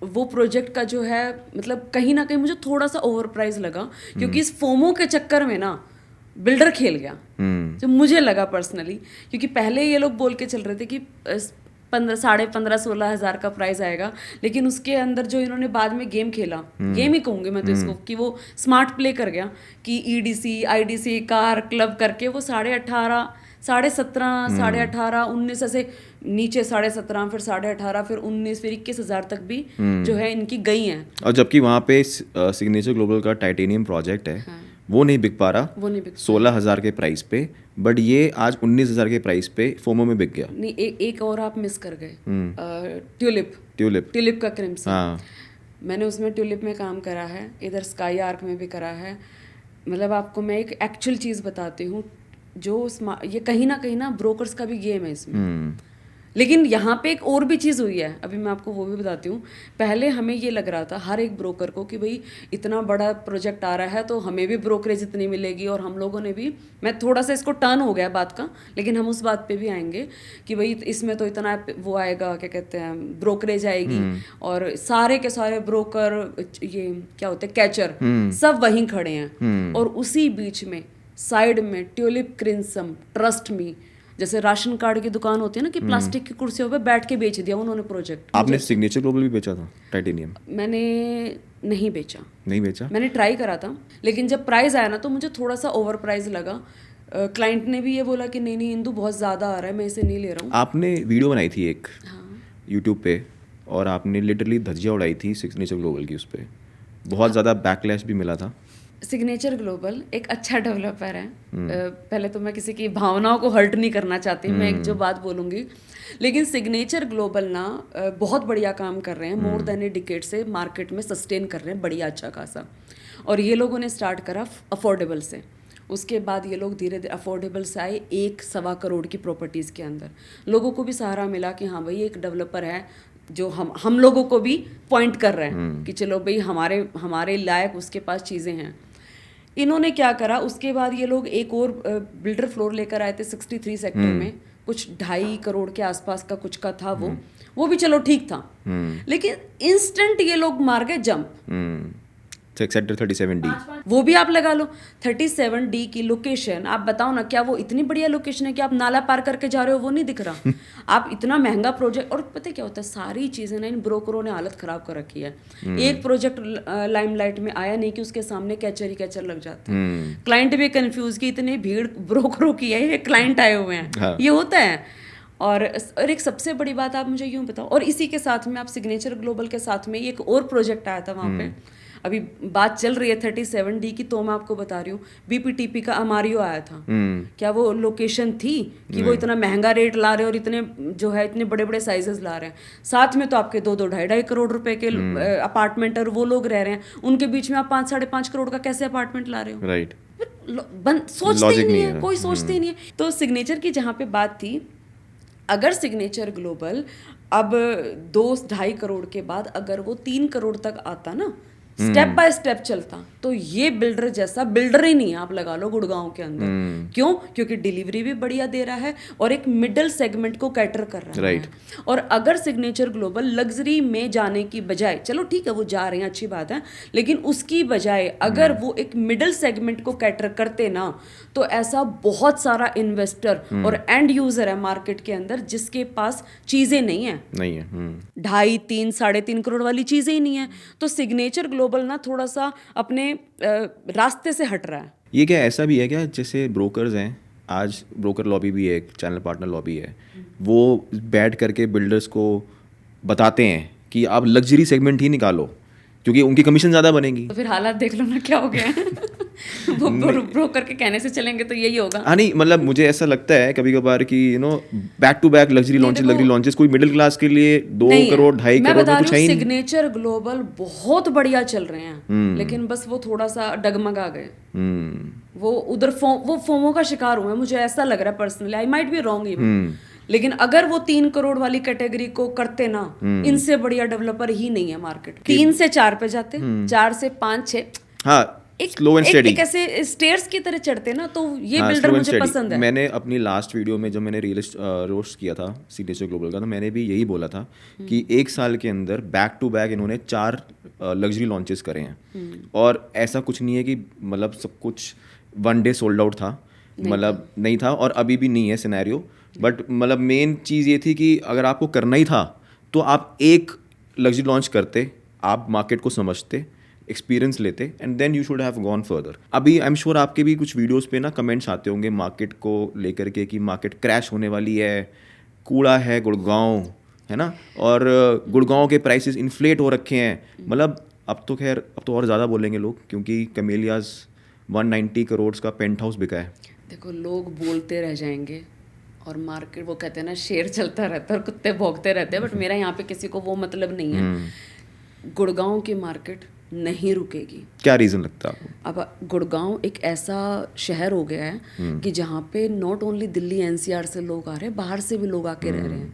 वो प्रोजेक्ट का जो है, मतलब कहीं ना कहीं मुझे थोड़ा सा ओवर प्राइस लगा, क्योंकि इस फोमो के चक्कर में ना बिल्डर खेल गया, जो मुझे लगा पर्सनली, क्योंकि पहले ये लोग बोल के चल रहे थे कि 15,500-16,000 का प्राइस आएगा, लेकिन उसके अंदर जो इन्होंने बाद में गेम खेला, गेम ही कहूँगी मैं तो इसको, कि वो स्मार्ट प्ले कर गया कि EDC IDC कार क्लब करके वो 18.5 17.5 18.5 19 ऐसे नीचे 17.5 फिर 18.5 फिर 19 फिर 21,000 तक भी जो है इनकी गई हैं। और जबकि वहाँ पे सिग्नेचर ग्लोबल का टाइटेनियम प्रोजेक्ट है, वो नहीं बिक पा रहा, वो नहीं बिक 16,000 के प्राइस पे, बट ये आज 19,000 के प्राइस पे फोमो में बिक गया। नहीं, एक और आप मिस कर गए, ट्यूलिप ट्यूलिप का क्रिम्सन। हाँ, मैंने उसमें ट्यूलिप में काम करा है, इधर स्काई आर्क में भी करा है। मतलब आपको मैं एक एक्चुअल चीज़ बताती हूँ, जो ये कहीं ना ब्रोकर्स का भी गेम है इसमें। लेकिन यहाँ पे एक और भी चीज़ हुई है, अभी मैं आपको वो भी बताती हूँ। पहले हमें ये लग रहा था हर एक ब्रोकर को कि भाई इतना बड़ा प्रोजेक्ट आ रहा है तो हमें भी ब्रोकरेज इतनी मिलेगी, और हम लोगों ने भी, मैं थोड़ा सा इसको टर्न हो गया बात का, लेकिन हम उस बात पे भी आएंगे कि भाई इसमें तो इतना वो आएगा, क्या कहते हैं, ब्रोकरेज आएगी, और सारे के सारे ब्रोकर, ये क्या होते हैं, कैचर, सब वहीं खड़े हैं। और उसी बीच में साइड में ट्यूलिप क्रिम्सन, ट्रस्ट मी, जैसे राशन कार्ड की दुकान होती है ना, कि प्लास्टिक की कुर्सियों पे बैठ के बेच दिया उन्होंने प्रोजेक्ट। आपने सिग्नेचर ग्लोबल भी बेचा था टाइटेनियम? मैंने नहीं बेचा। नहीं बेचा? मैंने ट्राई करा था, लेकिन जब प्राइस आया ना तो मुझे थोड़ा सा ओवर प्राइस लगा। क्लाइंट ने भी ये बोला कि नहीं इंदु बहुत ज़्यादा आ रहा है, मैं इसे नहीं ले रहा हूँ। आपने वीडियो बनाई थी एक यूट्यूब पे, और आपने लिटरली धज्जियाँ उड़ाई थी सिग्नेचर ग्लोबल की, उस पर बहुत ज़्यादा बैकलैश भी मिला था। सिग्नेचर ग्लोबल एक अच्छा डेवलपर है। पहले तो मैं किसी की भावनाओं को हर्ट नहीं करना चाहती, मैं एक जो बात बोलूँगी, लेकिन सिग्नेचर ग्लोबल ना बहुत बढ़िया काम कर रहे हैं, मोर देन ए डिकेड से मार्केट में सस्टेन कर रहे हैं बढ़िया अच्छा खासा। और ये लोगों ने स्टार्ट करा अफोर्डेबल से, उसके बाद ये लोग धीरे धीरे अफोर्डेबल से आए 1-1.25 करोड़ की प्रॉपर्टीज़ के अंदर। लोगों को भी सहारा मिला कि हाँ भाई एक डेवलपर है जो हम लोगों को भी पॉइंट कर रहे हैं कि चलो भाई हमारे लायक उसके पास चीज़ें हैं। इन्होंने क्या करा, उसके बाद ये लोग एक और बिल्डर फ्लोर लेकर आए थे 63 सेक्टर में, कुछ 2.5 करोड़ के आसपास का कुछ का था वो भी चलो ठीक था, लेकिन इंस्टेंट ये लोग मार गए जंप। सेक्टर 37D, वो भी आप लगा लो 37D की लोकेशन। आप बताओ ना, क्या वो इतनी बढ़िया लोकेशन है कि आप नाला पार करके जा रहे हो वो नहीं दिख रहा? आप इतना महंगा प्रोजेक्ट, और पता क्या होता है, सारी चीज़ें ना इन ब्रोकरों ने हालत ख़राब कर रखी है। एक प्रोजेक्ट लाइमलाइट में आया नहीं कि उसके सामने कैचर ही कैचर लग जाता है। क्लाइंट भी कंफ्यूज कि इतनी भीड़ ब्रोकरों की है, ये क्लाइंट आए हुए हैं। हाँ। ये होता है। और एक सबसे बड़ी बात आप मुझे यूँ बताओ, और इसी के साथ में आप सिग्नेचर ग्लोबल के साथ में एक और प्रोजेक्ट आया था वहाँ पे, अभी बात चल रही है 37D की, तो मैं आपको बता रही हूँ BPTP का अमारियो आया था। क्या वो लोकेशन थी कि वो इतना महंगा रेट ला रहे हैं और इतने जो है इतने बड़े बड़े साइजेस ला रहे हैं, साथ में तो आपके 2-2 2.5 करोड़ रुपए के अपार्टमेंट और वो लोग रह रहे हैं, उनके बीच में आप 5-5.5 करोड़ का कैसे अपार्टमेंट ला रहे हो? राइट, सोचते ही नहीं है, कोई सोचते ही नहीं है। तो सिग्नेचर की जहाँ पे बात थी, अगर सिग्नेचर ग्लोबल अब 2-2.5 करोड़ के बाद अगर वो 3 करोड़ तक आता ना, स्टेप बाय स्टेप चलता, तो ये बिल्डर जैसा बिल्डर ही नहीं है, आप लगा लो गुड़गांव के अंदर। क्यों? क्योंकि डिलीवरी भी बढ़िया दे रहा है और एक मिडिल सेगमेंट को कैटर कर रहा है। और अगर सिग्नेचर ग्लोबल लग्जरी में जाने की बजाय, चलो ठीक है वो जा रहे हैं अच्छी बात है, लेकिन उसकी बजाय अगर वो एक मिडिल सेगमेंट को कैटर करते ना, तो ऐसा बहुत सारा इन्वेस्टर और एंड यूजर है मार्केट के अंदर जिसके पास चीजें नहीं है 2.5, 3, 3.5 करोड़ वाली चीजें ही नहीं है। तो सिग्नेचर ग्लोबल ना थोड़ा सा अपने रास्ते से हट रहा है। ये क्या ऐसा भी है क्या, जैसे ब्रोकर्स हैं, आज ब्रोकर लॉबी भी है, एक चैनल पार्टनर लॉबी है, वो बैठ करके बिल्डर्स को बताते हैं कि आप लग्जरी सेगमेंट ही निकालो क्योंकि उनकी कमीशन ज़्यादा बनेगी? तो फिर हालात देख लो ना क्या हो गया है। वो ब्रोकर के कहने से चलेंगे तो यही होगा। हाँ नहीं, मतलब मुझे ऐसा लगता है कभी कभार कि back to back luxury launches कोई मिडिल क्लास के लिए 2 करोड़ 2.5 करोड़ में कुछ है ही नहीं। सिग्नेचर ग्लोबल बहुत बढ़िया चल रहे हैं, लेकिन बस वो थोड़ा सा डगमगा गए। वो उधर वो फोमो का शिकार हुए, मुझे ऐसा लग रहा है personally, I might be wrong, लेकिन अगर वो 3 करोड़ वाली कैटेगरी को करते ना, इनसे बढ़िया डेवलपर ही नहीं है मार्केट। 3 से 4 पे जाते, 4 से 5, 6, हाँ, एक ऐसे स्टेयर्स की तरह चढ़ते ना, तो ये बिल्डर मुझे पसंद है। मैंने अपनी लास्ट वीडियो में जब मैंने रोस्ट किया था सिग्नेचर ग्लोबल का, तो मैंने भी यही बोला था कि 1 साल के अंदर बैक टू बैक इन्होंने 4 लग्जरी लॉन्चेस करे हैं। और ऐसा कुछ नहीं है कि मतलब सब कुछ 1 डे सोल्ड आउट था, मतलब नहीं था, और अभी भी नहीं है सिनेरियो। बट मतलब मेन चीज़ ये थी कि अगर आपको करना ही था तो आप एक लग्जरी लॉन्च करते, आप मार्केट को समझते, एक्सपीरियंस लेते, and then you should have gone further. अभी आई एम श्योर आपके भी कुछ वीडियोस पे ना कमेंट्स आते होंगे मार्केट को लेकर के कि मार्केट क्रैश होने वाली है, कूड़ा है गुड़गांव, है ना, और गुड़गांव के प्राइसेस इन्फ्लेट हो रखे हैं। मतलब अब तो खैर अब तो और ज़्यादा बोलेंगे लोग, क्योंकि कैमेलियाज 190 करोड़ का पेंट हाउस बिका है। देखो, लोग बोलते रह जाएंगे और मार्केट, वो कहते हैं ना, शेर चलता रहता है और कुत्ते भौंकते रहते हैं, बट मेरा यहाँ पे किसी को वो मतलब नहीं है। गुड़गांव की मार्केट नहीं रुकेगी। क्या रीज़न लगता है आपको? अब गुड़गांव एक ऐसा शहर हो गया है कि जहाँ पे नॉट ओनली दिल्ली एनसीआर से लोग आ रहे हैं, बाहर से भी लोग आके रह रहे हैं।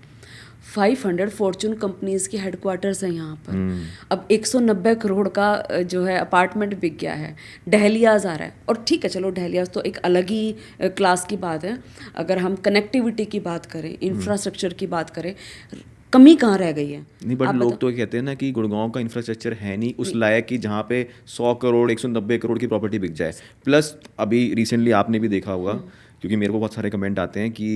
500 फॉर्चून कंपनीज की हेडक्वार्टर्स हैं यहाँ पर। अब 190 करोड़ का जो है अपार्टमेंट बिक गया है। डहलियाज आ रहा है, और ठीक है, चलो डहलियाज तो एक अलग ही क्लास की बात है। अगर हम कनेक्टिविटी की बात करें, इंफ्रास्ट्रक्चर की बात करें, कमी कहाँ रह गई है? नहीं, बट लोग तो कहते हैं ना कि गुड़गांव का इंफ्रास्ट्रक्चर है नहीं उस लायक कि जहाँ पे 100 करोड़ 190 करोड़ की प्रॉपर्टी बिक जाए। प्लस अभी रिसेंटली आपने भी देखा होगा, क्योंकि मेरे को बहुत सारे कमेंट आते हैं कि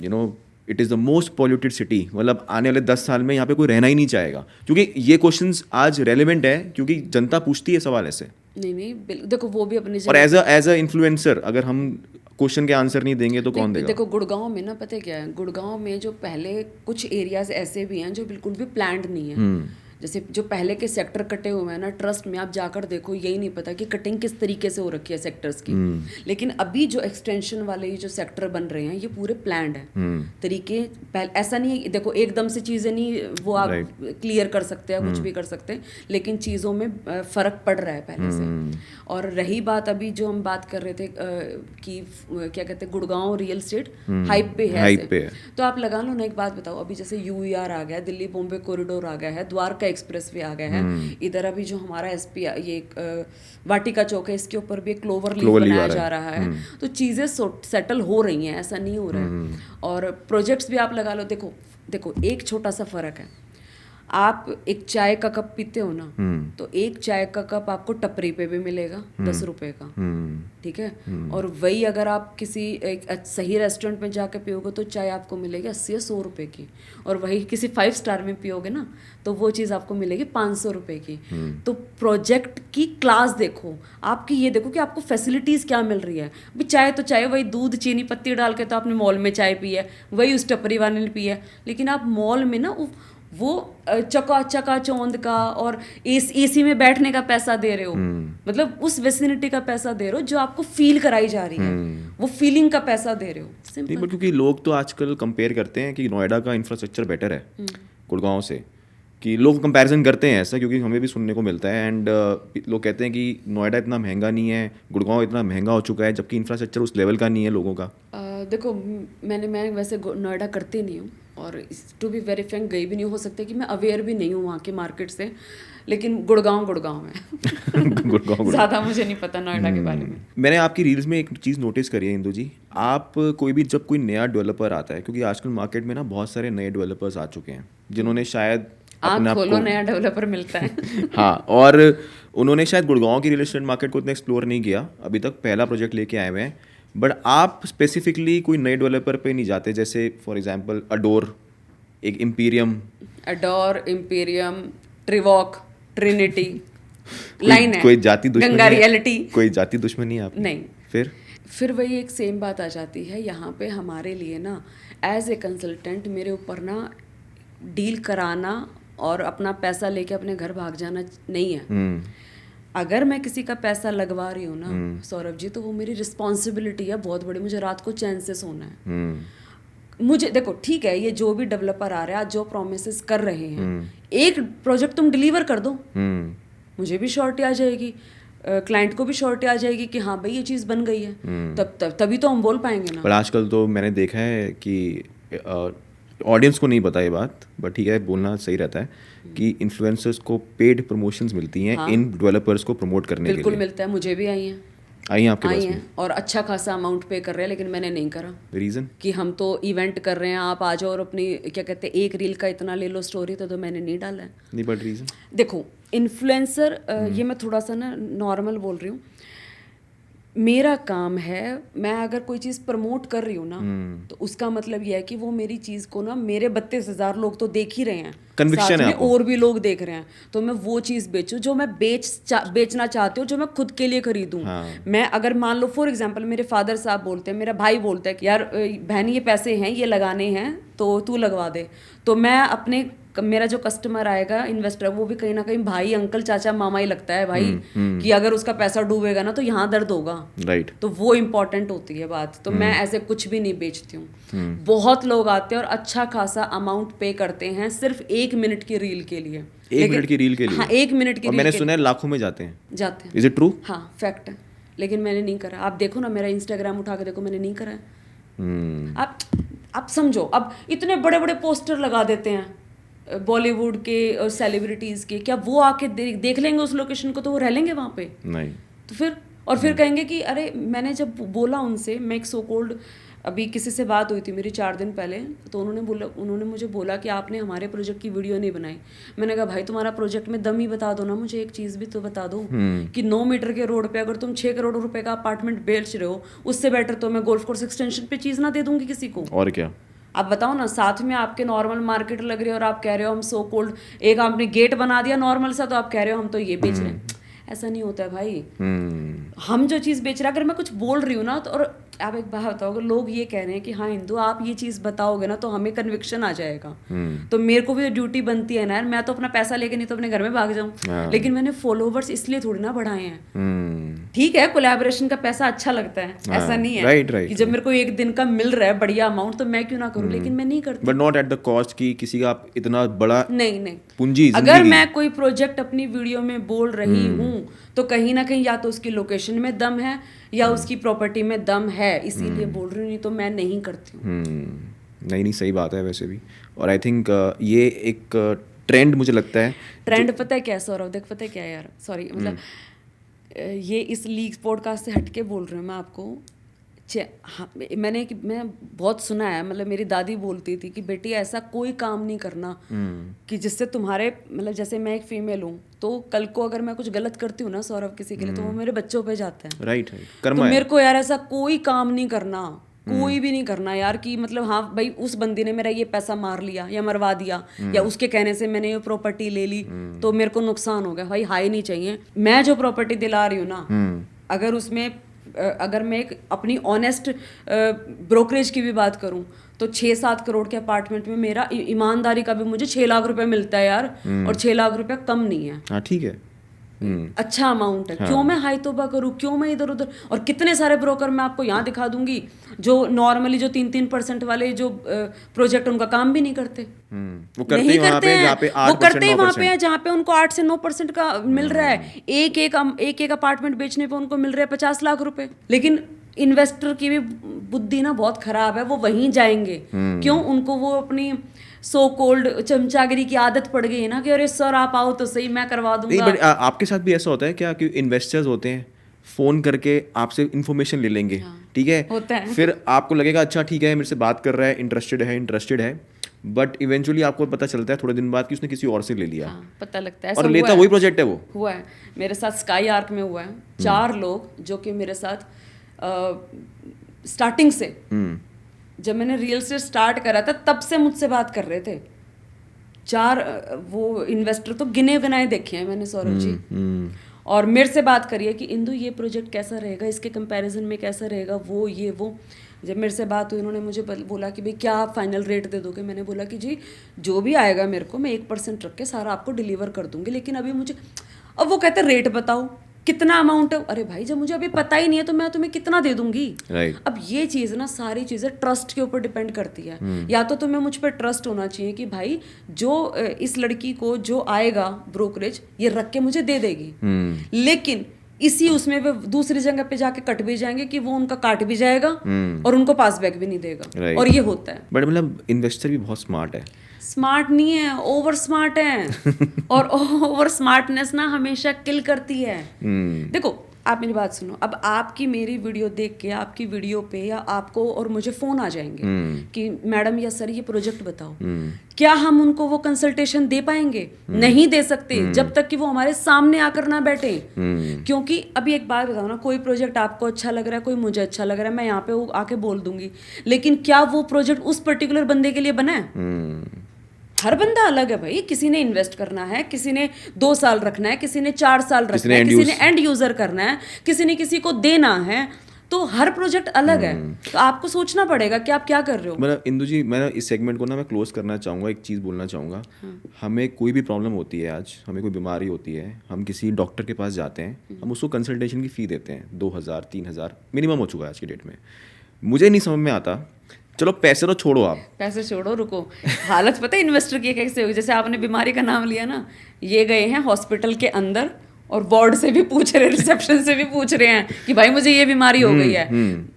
you no it is the most polluted city, मतलब आने वाले 10 साल में यहाँ पे कोई रहना ही नहीं चाहेगा। क्योंकि ये क्वेश्चंस आज रेलिवेंट है, क्योंकि जनता पूछती है सवाल ऐसे। नहीं, देखो वो भी अपनी और एज अ इन्फ्लुएंसर अगर हम क्वेश्चन के आंसर नहीं देंगे तो कौन देगा? देखो, गुड़गांव में ना, पता है क्या है, गुड़गांव में जो पहले कुछ एरियाज ऐसे भी हैं जो बिल्कुल भी प्लान्ड नहीं है। जैसे जो पहले के सेक्टर कटे हुए हैं ना, ट्रस्ट में आप जाकर देखो, यही नहीं पता कि कटिंग किस तरीके से हो रखी है सेक्टर्स की। लेकिन अभी जो एक्सटेंशन वाले ये जो सेक्टर बन रहे हैं, ये पूरे प्लान्ड है तरीके। ऐसा नहीं है, देखो एकदम से चीज़ें नहीं वो आप क्लियर कर सकते हैं, कुछ भी कर सकते हैं, लेकिन चीज़ों में फ़र्क पड़ रहा है पहले से। और रही बात अभी जो हम बात कर रहे थे कि क्या कहते हैं, गुड़गांव रियल एस्टेट हाइप पे है, तो आप लगा लो ना। एक बात बताओ, अभी जैसे यूईआर आ गया, दिल्ली बॉम्बे कॉरिडोर आ गया है, द्वारका एक्सप्रेस वे आ गया है, इधर अभी जो हमारा एसपी ये वाटिका चौक है, इसके ऊपर भी एक क्लोवर लीफ बनाया जा रहा है। तो चीज़ें सेटल हो रही हैं, ऐसा नहीं हो रहा है। और प्रोजेक्ट्स भी आप लगा लो। देखो एक छोटा सा फर्क है, आप एक चाय का कप पीते हो ना, तो एक चाय का कप आपको टपरी पे भी मिलेगा 10 रुपए का, ठीक है। और वही अगर आप किसी एक सही रेस्टोरेंट में जाके पियोगे तो चाय आपको मिलेगी 80 या 100 रुपए की, और वही किसी 5 स्टार में पियोगे ना तो वो चीज़ आपको मिलेगी 500 रुपए की। तो प्रोजेक्ट की क्लास देखो, आपकी ये देखो कि आपको फैसिलिटीज़ क्या मिल रही है। अभी चाय तो चाय, वही दूध चीनी पत्ती डाल के तो आपने मॉल में चाय पी है, वही उस टपरी वाले ने पी है। लेकिन आप मॉल में ना वो चकाचौंध का और एसी में बैठने का पैसा दे रहे हो, मतलब उस वेसिनिटी का पैसा दे रहे हो जो आपको फील कराई जा रही है, वो फीलिंग का पैसा दे रहे हो। सिंपल। क्योंकि लोग तो आजकल कंपेयर करते हैं कि नोएडा का इंफ्रास्ट्रक्चर बेटर है गुड़गांव से, कि लोग कंपैरिजन करते हैं ऐसा, क्योंकि हमें भी सुनने को मिलता है। एंड लोग कहते हैं कि नोएडा इतना महंगा नहीं है, गुड़गांव इतना महंगा हो चुका है, जबकि इंफ्रास्ट्रक्चर उस लेवल का नहीं है लोगों का। देखो, मैं वैसे नोएडा करती नहीं हूँ, और टू बी वेरी फ्रैंक गई भी नहीं, हो सकता है कि मैं अवेयर भी नहीं हूँ वहाँ के मार्केट से, लेकिन गुड़गांव है। गुड़गांव ज़्यादा मुझे नहीं पता नोएडा के बारे में। मैंने आपकी रील्स में एक चीज़ नोटिस करी है इंदु जी, आप जब कोई नया डेवलपर आता है, क्योंकि आजकल मार्केट में ना बहुत सारे नए डेवलपर्स आ चुके हैं जिन्होंने शायद आँख खोलो, नया डेवलपर मिलता है। हाँ, और उन्होंने शायद गुड़गांव की रियल एस्टेट मार्केट को इतना एक्सप्लोर नहीं किया अभी तक, पहला प्रोजेक्ट लेके आए हुए हैं। बट आप स्पेसिफिकली कोई नए डेवलपर पे नहीं जाते, जैसे फॉर एग्जांपल अडोर, एक इम्पीरियम, ट्रिवॉक, ट्रिनिटी, लाइन है, कोई जाति दुश्मनी, गंगा रियलिटी, कोई जाति दुश्मनी आप नहीं। फिर वही एक सेम बात आ जाती है यहाँ पे हमारे लिए ना, एज ए कंसल्टेंट मेरे ऊपर ना डील कराना और अपना पैसा लेके अपने घर भाग जाना नहीं है। अगर मैं किसी का पैसा लगवा रही हूँ ना सौरभ जी, तो वो मेरी रिस्पॉन्सिबिलिटी है बहुत बड़ी, मुझे रात को चैन से सोना है। मुझे देखो, ठीक है, ये जो भी डेवलपर आ रहे हैं आज जो प्रोमिसेस कर रहे हैं, एक प्रोजेक्ट तुम डिलीवर कर दो, मुझे भी श्योरिटी आ जाएगी, क्लाइंट को भी श्योरिटी आ जाएगी कि हाँ भाई ये चीज़ बन गई है, तभी तो हम बोल पाएंगे ना। पर आजकल तो मैंने देखा है कि ऑडियंस को नहीं पता ये बात, बट ठीक है, बोलना सही रहता है कि इन्फ्लुएंसर्स को पेड प्रमोशंस मिलती हैं इन डेवलपर्स को प्रमोट करने के लिए। बिल्कुल मिलता है, मुझे भी आई हैं आपके पास में? और अच्छा खासा अमाउंट पे कर रहे हैं, लेकिन मैंने नहीं करा। रीज़न कि हम तो इवेंट कर रहे हैं, आप आ जाओ और अपनी क्या कहते हैं एक रील का इतना ले लो स्टोरी, तो मैंने नहीं डाला है। नहीं, बट रीज़न देखो, इन्फ्लुएंसर, ये मैं थोड़ा सा ना नॉर्मल बोल रही हूँ, मेरा काम है, मैं अगर कोई चीज़ प्रमोट कर रही हूँ ना, तो उसका मतलब यह है कि वो मेरी चीज़ को ना मेरे 32,000 लोग तो देख ही रहे हैं, Conviction साथ है में आपको। और भी लोग देख रहे हैं, तो मैं वो चीज़ बेचूं जो मैं बेचना चाहती हूँ, जो मैं खुद के लिए खरीदूं। हाँ। मैं अगर मान लो फॉर एग्जांपल मेरे फादर साहब बोलते हैं, मेरा भाई बोलता है कि यार बहन ये पैसे हैं, ये लगाने हैं तो तू लगवा दे, तो मैं अपने मेरा जो कस्टमर आएगा इन्वेस्टर, वो भी कहीं ना कहीं भाई अंकल चाचा मामा ही लगता है भाई, कि अगर उसका पैसा डूबेगा ना तो यहाँ दर्द होगा। राइट। तो वो इम्पोर्टेंट होती है बात। तो मैं ऐसे कुछ भी नहीं बेचती हूँ। बहुत लोग आते हैं और अच्छा खासा अमाउंट पे करते हैं सिर्फ 1 मिनट की रील के लिए। 1 मिनट की रील के लिए? हाँ, 1 मिनट की और रील मैंने के सुना है लाखों में जाते हैं। जाते हैं। Is it true? हाँ, फैक्ट है। लेकिन मैंने नहीं करा। आप देखो ना, मेरा इंस्टाग्राम उठा के देखो, मैंने नहीं करा है। आप समझो, अब इतने बड़े बड़े पोस्टर लगा देते हैं बॉलीवुड के और सेलिब्रिटीज के, क्या वो आके देख लेंगे उस लोकेशन को तो वो रह लेंगे वहाँ पे? नहीं। तो फिर कहेंगे कि अरे, मैंने जब बोला उनसे, मैं एक सो कोल्ड, अभी किसी से बात हुई थी मेरी 4 दिन पहले, तो उन्होंने मुझे बोला कि आपने हमारे प्रोजेक्ट की वीडियो नहीं बनाई। मैंने कहा भाई तुम्हारा प्रोजेक्ट में दम ही बता दो ना, मुझे एक चीज़ भी तो बता दो कि 9 मीटर के रोड पे अगर तुम 6 करोड़ रुपए का अपार्टमेंट बेच रहे हो, उससे बेटर तो मैं गोल्फ कोर्स एक्सटेंशन पे चीज़ ना दे दूंगी किसी को। और क्या? आप बताओ ना, साथ में आपके नॉर्मल मार्केट लग रही है और आप कह रहे हो हम सो कोल्ड, एक आपने गेट बना दिया नॉर्मल सा, तो आप कह रहे हो हम तो ये बेच रहे हैं। ऐसा नहीं होता है भाई। हम जो चीज़ बेच रहे हैं, अगर मैं कुछ बोल रही हूँ ना, तो और आप एक बात बताओ, अगर लोग ये कह रहे हैं कि हाँ इंदु आप ये चीज़ बताओगे ना तो हमें कन्विक्शन आ जाएगा, तो मेरे को भी ड्यूटी बनती है ना यार, मैं तो अपना पैसा लेके नहीं तो अपने घर में भाग जाऊँ। लेकिन मैंने फॉलोवर्स इसलिए थोड़ी ना बढ़ाए हैं। ठीक है, कोलैबोरेशन का पैसा अच्छा लगता है, ऐसा नहीं है राइट, कि जब मेरे को एक दिन का मिल रहा है बढ़िया अमाउंट तो मैं क्यों ना करूँ, लेकिन मैं नहीं करती। But not at the cost की किसी का आप इतना बड़ा नहीं पूंजी अगर मैं कोई प्रोजेक्ट अपनी वीडियो में बोल रही हूँ तो कहीं ना कहीं या तो उसकी लोकेशन में दम है या उसकी प्रॉपर्टी में दम है, इसीलिए बोल रही हूँ, नहीं तो मैं नहीं करती हूँ। नहीं, सही बात है वैसे भी। और आई थिंक ये एक ट्रेंड मुझे लगता है। ट्रेंड पता है क्या सौरभ, देख पता है क्या यार, सॉरी मतलब ये इस लीग पॉडकास्ट से हटके बोल रही हूँ मैं आपको। हाँ, मैं बहुत सुना है, मतलब मेरी दादी बोलती थी कि बेटी ऐसा कोई काम नहीं करना कि जिससे तुम्हारे, मतलब जैसे मैं एक फीमेल हूँ तो कल को अगर मैं कुछ गलत करती हूँ ना सौरभ किसी के लिए, तो वो मेरे बच्चों पे जाता है। राइट। तो मेरे को यार ऐसा कोई काम नहीं करना, कोई भी नहीं करना यार, कि मतलब हाँ भाई उस बंदी ने मेरा ये पैसा मार लिया या मरवा दिया या उसके कहने से मैंने ये प्रॉपर्टी ले ली तो मेरे को नुकसान हो गया, भाई हाई नहीं चाहिए। मैं जो प्रॉपर्टी दिला रही हूँ ना, अगर उसमें अगर मैं एक अपनी ऑनेस्ट ब्रोकरेज की भी बात करूं तो 6-7 करोड़ के अपार्टमेंट में मेरा ईमानदारी का भी मुझे 6 लाख रुपए मिलता है यार, और 6 लाख रुपए कम नहीं है। हाँ ठीक है, अच्छा अमाउंट है। क्यों मैं हाई तोबा करूं, क्यों मैं इधर उधर। और कितने सारे ब्रोकर मैं आपको यहाँ दिखा दूंगी जो नॉर्मली जो 3-3% वाले जो प्रोजेक्ट उनका काम भी नहीं करते। वो करते ही वहाँ पे जहाँ पे 8%, वो करते ही वहाँ पे है जहाँ पे उनको 8 से 9% का मिल रहा है। एक अपार्टमेंट बेचने पे उनको मिल रहा है 50 लाख रुपए। लेकिन इन्वेस्टर की भी बुद्धि ना बहुत खराब है, वो वहीं जाएंगे। क्यों? उनको वो अपनी सो कोल्ड चमचागिरी की आदत पड़ गई है ना कि अरे सर आप आओ तो सही, मैं करवा दूंगा। बट आपके साथ भी ऐसा होता है क्या कि इन्वेस्टर्स होते हैं फोन करके आपसे इन्फॉर्मेशन ले लेंगे? हाँ, ठीक है, होता है। फिर आपको लगेगा अच्छा ठीक है मेरे से बात कर रहा है, इंटरेस्टेड है, बट इवेंचुअली आपको पता चलता है थोड़े दिन बाद कि उसने किसी और से ले लिया। हाँ, पता लगता है। और लेता वही प्रोजेक्ट है। वो हुआ है मेरे साथ, स्काई आर्क में हुआ है। 4 लोग जो कि मेरे साथ स्टार्टिंग से, जब मैंने रील से स्टार्ट करा था तब से मुझसे बात कर रहे थे। 4 वो इन्वेस्टर तो गिने गिनाए देखे हैं मैंने सौरभ जी, और मेरे से बात करिए कि इंदु ये प्रोजेक्ट कैसा रहेगा, इसके कंपैरिजन में कैसा रहेगा, वो ये वो। जब मेरे से बात हुई उन्होंने मुझे बोला कि भाई क्या आप फाइनल रेट दे दोगे? मैंने बोला कि जी जो भी आएगा मेरे को, मैं 1% रख के सारा आपको डिलीवर कर दूंगी, लेकिन अभी मुझे, अब वो कहते रेट बताओ कितना अमाउंट है। अरे भाई जब मुझे अभी पता ही नहीं है तो मैं तुम्हें कितना दे दूंगी? right. अब ये चीज़ ना, सारी चीज़ें ट्रस्ट के ऊपर डिपेंड करती है। या तो तुम्हें मुझ पर ट्रस्ट होना चाहिए कि भाई जो इस लड़की को जो आएगा ब्रोकरेज ये रख के मुझे दे देगी, लेकिन इसी उसमें वे दूसरी जगह पे जाके कट भी जाएंगे कि वो उनका काट भी जाएगा और उनको पास बैक भी नहीं देगा। right. और ये होता है। बट मतलब इन्वेस्टर भी बहुत स्मार्ट है। स्मार्ट नहीं है, ओवर स्मार्ट है। और ओवर स्मार्टनेस ना हमेशा किल करती है। देखो आप मेरी बात सुनो, अब आपकी मेरी वीडियो देख के आपकी वीडियो पे या आपको और मुझे फ़ोन आ जाएंगे कि मैडम या सर ये प्रोजेक्ट बताओ, क्या हम उनको वो कंसल्टेशन दे पाएंगे? नहीं दे सकते जब तक कि वो हमारे सामने आकर ना बैठे। क्योंकि अभी एक बात बताओ ना, कोई प्रोजेक्ट आपको अच्छा लग रहा है, कोई मुझे अच्छा लग रहा है, मैं यहाँ पे आके बोल दूंगी, लेकिन क्या वो प्रोजेक्ट उस पर्टिकुलर बंदे के लिए बना है? हर बंदा अलग है भाई, किसी ने इन्वेस्ट करना है, किसी ने 2 साल रखना है, किसी ने 4 साल रखना है, किसी ने एंड यूजर करना है, किसी ने किसी को देना है, तो हर प्रोजेक्ट अलग है। तो आपको सोचना पड़ेगा कि आप क्या कर रहे हो। मतलब इंदु जी, मैं इस सेगमेंट को ना मैं क्लोज करना चाहूँगा, एक चीज़ बोलना चाहूँगा। हमें कोई भी प्रॉब्लम होती है, आज हमें कोई बीमारी होती है, हम किसी डॉक्टर के पास जाते हैं, हम उसको कंसल्टेशन की फ़ी देते हैं 2000 3000 मिनिमम हो चुका है आज की डेट में। मुझे नहीं समझ में आता, चलो पैसे तो छोड़ो, आप पैसे छोड़ो, रुको, हालत पता है इन्वेस्टर की कैसे होगी? जैसे आपने बीमारी का नाम लिया ना, ये गए हैं हॉस्पिटल के अंदर और वार्ड से भी पूछ रहे, रिसेप्शन से भी पूछ रहे हैं कि भाई मुझे ये बीमारी हो गई है।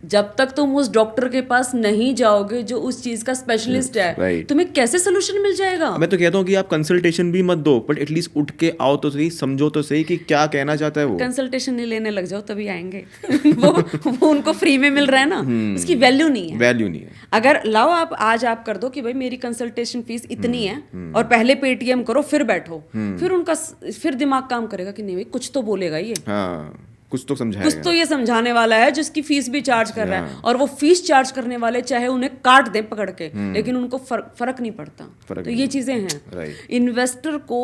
जब तक तुम उस डॉक्टर के पास नहीं जाओगे जो उस चीज का स्पेशलिस्ट है, तुम्हें कैसे सोल्यूशन मिल जाएगा? मैं तो कहता हूँ कि आप कंसल्टेशन भी मत दो, बट एटलीस्ट उठ के आओ तो सही, समझो तो सही कि क्या कहना चाहता है वो। कंसल्टेशन नहीं लेने लग जाओ तभी आएंगे। वो उनको फ्री में मिल रहा है ना, उसकी वैल्यू नहीं है। वैल्यू नहीं है। अगर लाओ आप आज आप कर दो कि भाई मेरी कंसल्टेशन फीस इतनी है और पहले पेटीएम करो, फिर बैठो, फिर उनका फिर दिमाग काम करेगा कि नहीं भाई कुछ तो बोलेगा ये, हाँ, कुछ तो समझाएगा, कुछ तो ये समझाने वाला है जिसकी फीस भी चार्ज कर रहा है। और वो फीस चार्ज करने वाले चाहे उन्हें काट दे पकड़ के, लेकिन उनको फर्क नहीं पड़ता। तो ये चीजें हैं। इन्वेस्टर को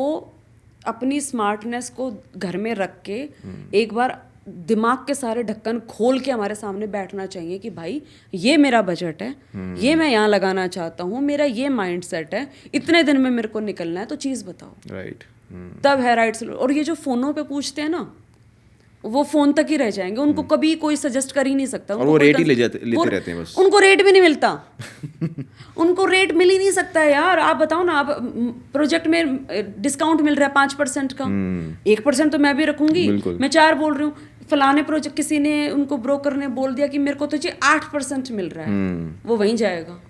अपनी स्मार्टनेस को घर में रख के एक बार दिमाग के सारे ढक्कन खोल के हमारे सामने बैठना चाहिए कि भाई ये मेरा बजट है, ये मैं यहाँ लगाना चाहता हूँ, मेरा ये माइंड सेट है, इतने दिन में मेरे को निकलना है, तो चीज़ बताओ। राइट। तब है राइट। और ये जो फोनों पे पूछते हैं ना, वो फोन तक ही रह जाएंगे, उनको कभी कोई सजेस्ट कर ही नहीं सकता। और वो रेट ही लेते रहते हैं बस। उनको रेट भी नहीं मिलता। उनको रेट मिल ही नहीं सकता है यार। आप बताओ ना, आप प्रोजेक्ट में डिस्काउंट मिल रहा है 5% का, 1% तो मैं भी रखूंगी, मैं 4 बोल रही हूँ। फलाने प्रोजेक्ट किसी ने उनको ब्रोकर ने बोल दिया कि मेरे को तो जी 8% मिल रहा है, वो वहीं जाएगा।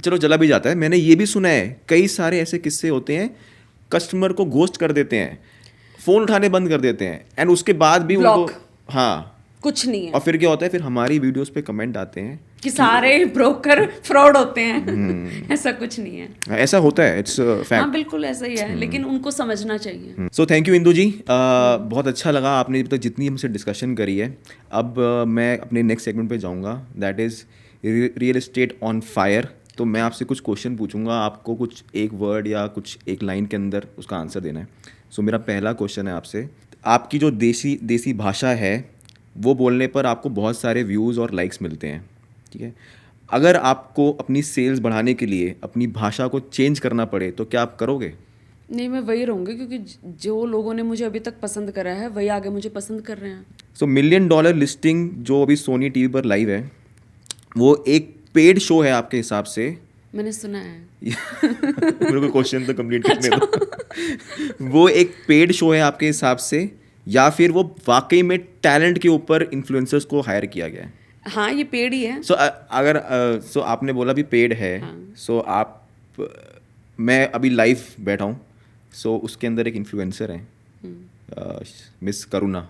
चलो चला भी जाता है। मैंने ये भी सुना है कई सारे ऐसे किस्से होते हैं, कस्टमर को घोस्ट कर देते हैं, फोन उठाने बंद कर देते हैं, एंड उसके बाद भी उनको कुछ नहीं है। और फिर क्या होता है, फिर हमारी वीडियोस पे कमेंट आते हैं कि सारे ब्रोकर फ्रॉड होते हैं। ऐसा कुछ नहीं है, ऐसा होता है, इट्स फैक्ट। हाँ बिल्कुल ऐसा ही है, लेकिन उनको समझना चाहिए। सो थैंक यू इंदु जी, बहुत अच्छा लगा आपने तो जितनी हमसे डिस्कशन करी है। अब मैं अपने नेक्स्ट सेगमेंट पे जाऊंगा, that is real estate on fire. तो मैं आपसे कुछ क्वेश्चन पूछूंगा, आपको कुछ एक वर्ड या कुछ एक लाइन के अंदर उसका आंसर देना है। सो मेरा पहला क्वेश्चन है आपसे, आपकी जो देसी भाषा है वो बोलने पर आपको बहुत सारे व्यूज़ और लाइक्स मिलते हैं, ठीक है। अगर आपको अपनी सेल्स बढ़ाने के लिए अपनी भाषा को चेंज करना पड़े तो क्या आप करोगे? नहीं, मैं वही रहूँगी, क्योंकि जो लोगों ने मुझे अभी तक पसंद करा है वही आगे मुझे पसंद कर रहे हैं। सो $1 मिलियन लिस्टिंग जो अभी सोनी टीवी पर लाइव है, वो एक पेड शो है आपके हिसाब से? मैंने सुना है। मेरे को क्वेश्चन तो कंप्लीट करने दो। वो एक पेड शो है आपके हिसाब से, या फिर वो वाकई में टैलेंट के ऊपर इन्फ्लुएंसर्स को हायर किया गया है? हाँ, ये पेड ही है। सो अगर आपने बोला भी पेड है, सो आप मैं अभी लाइव बैठा हूँ, सो उसके अंदर एक इन्फ्लुएंसर है मिस करुणा।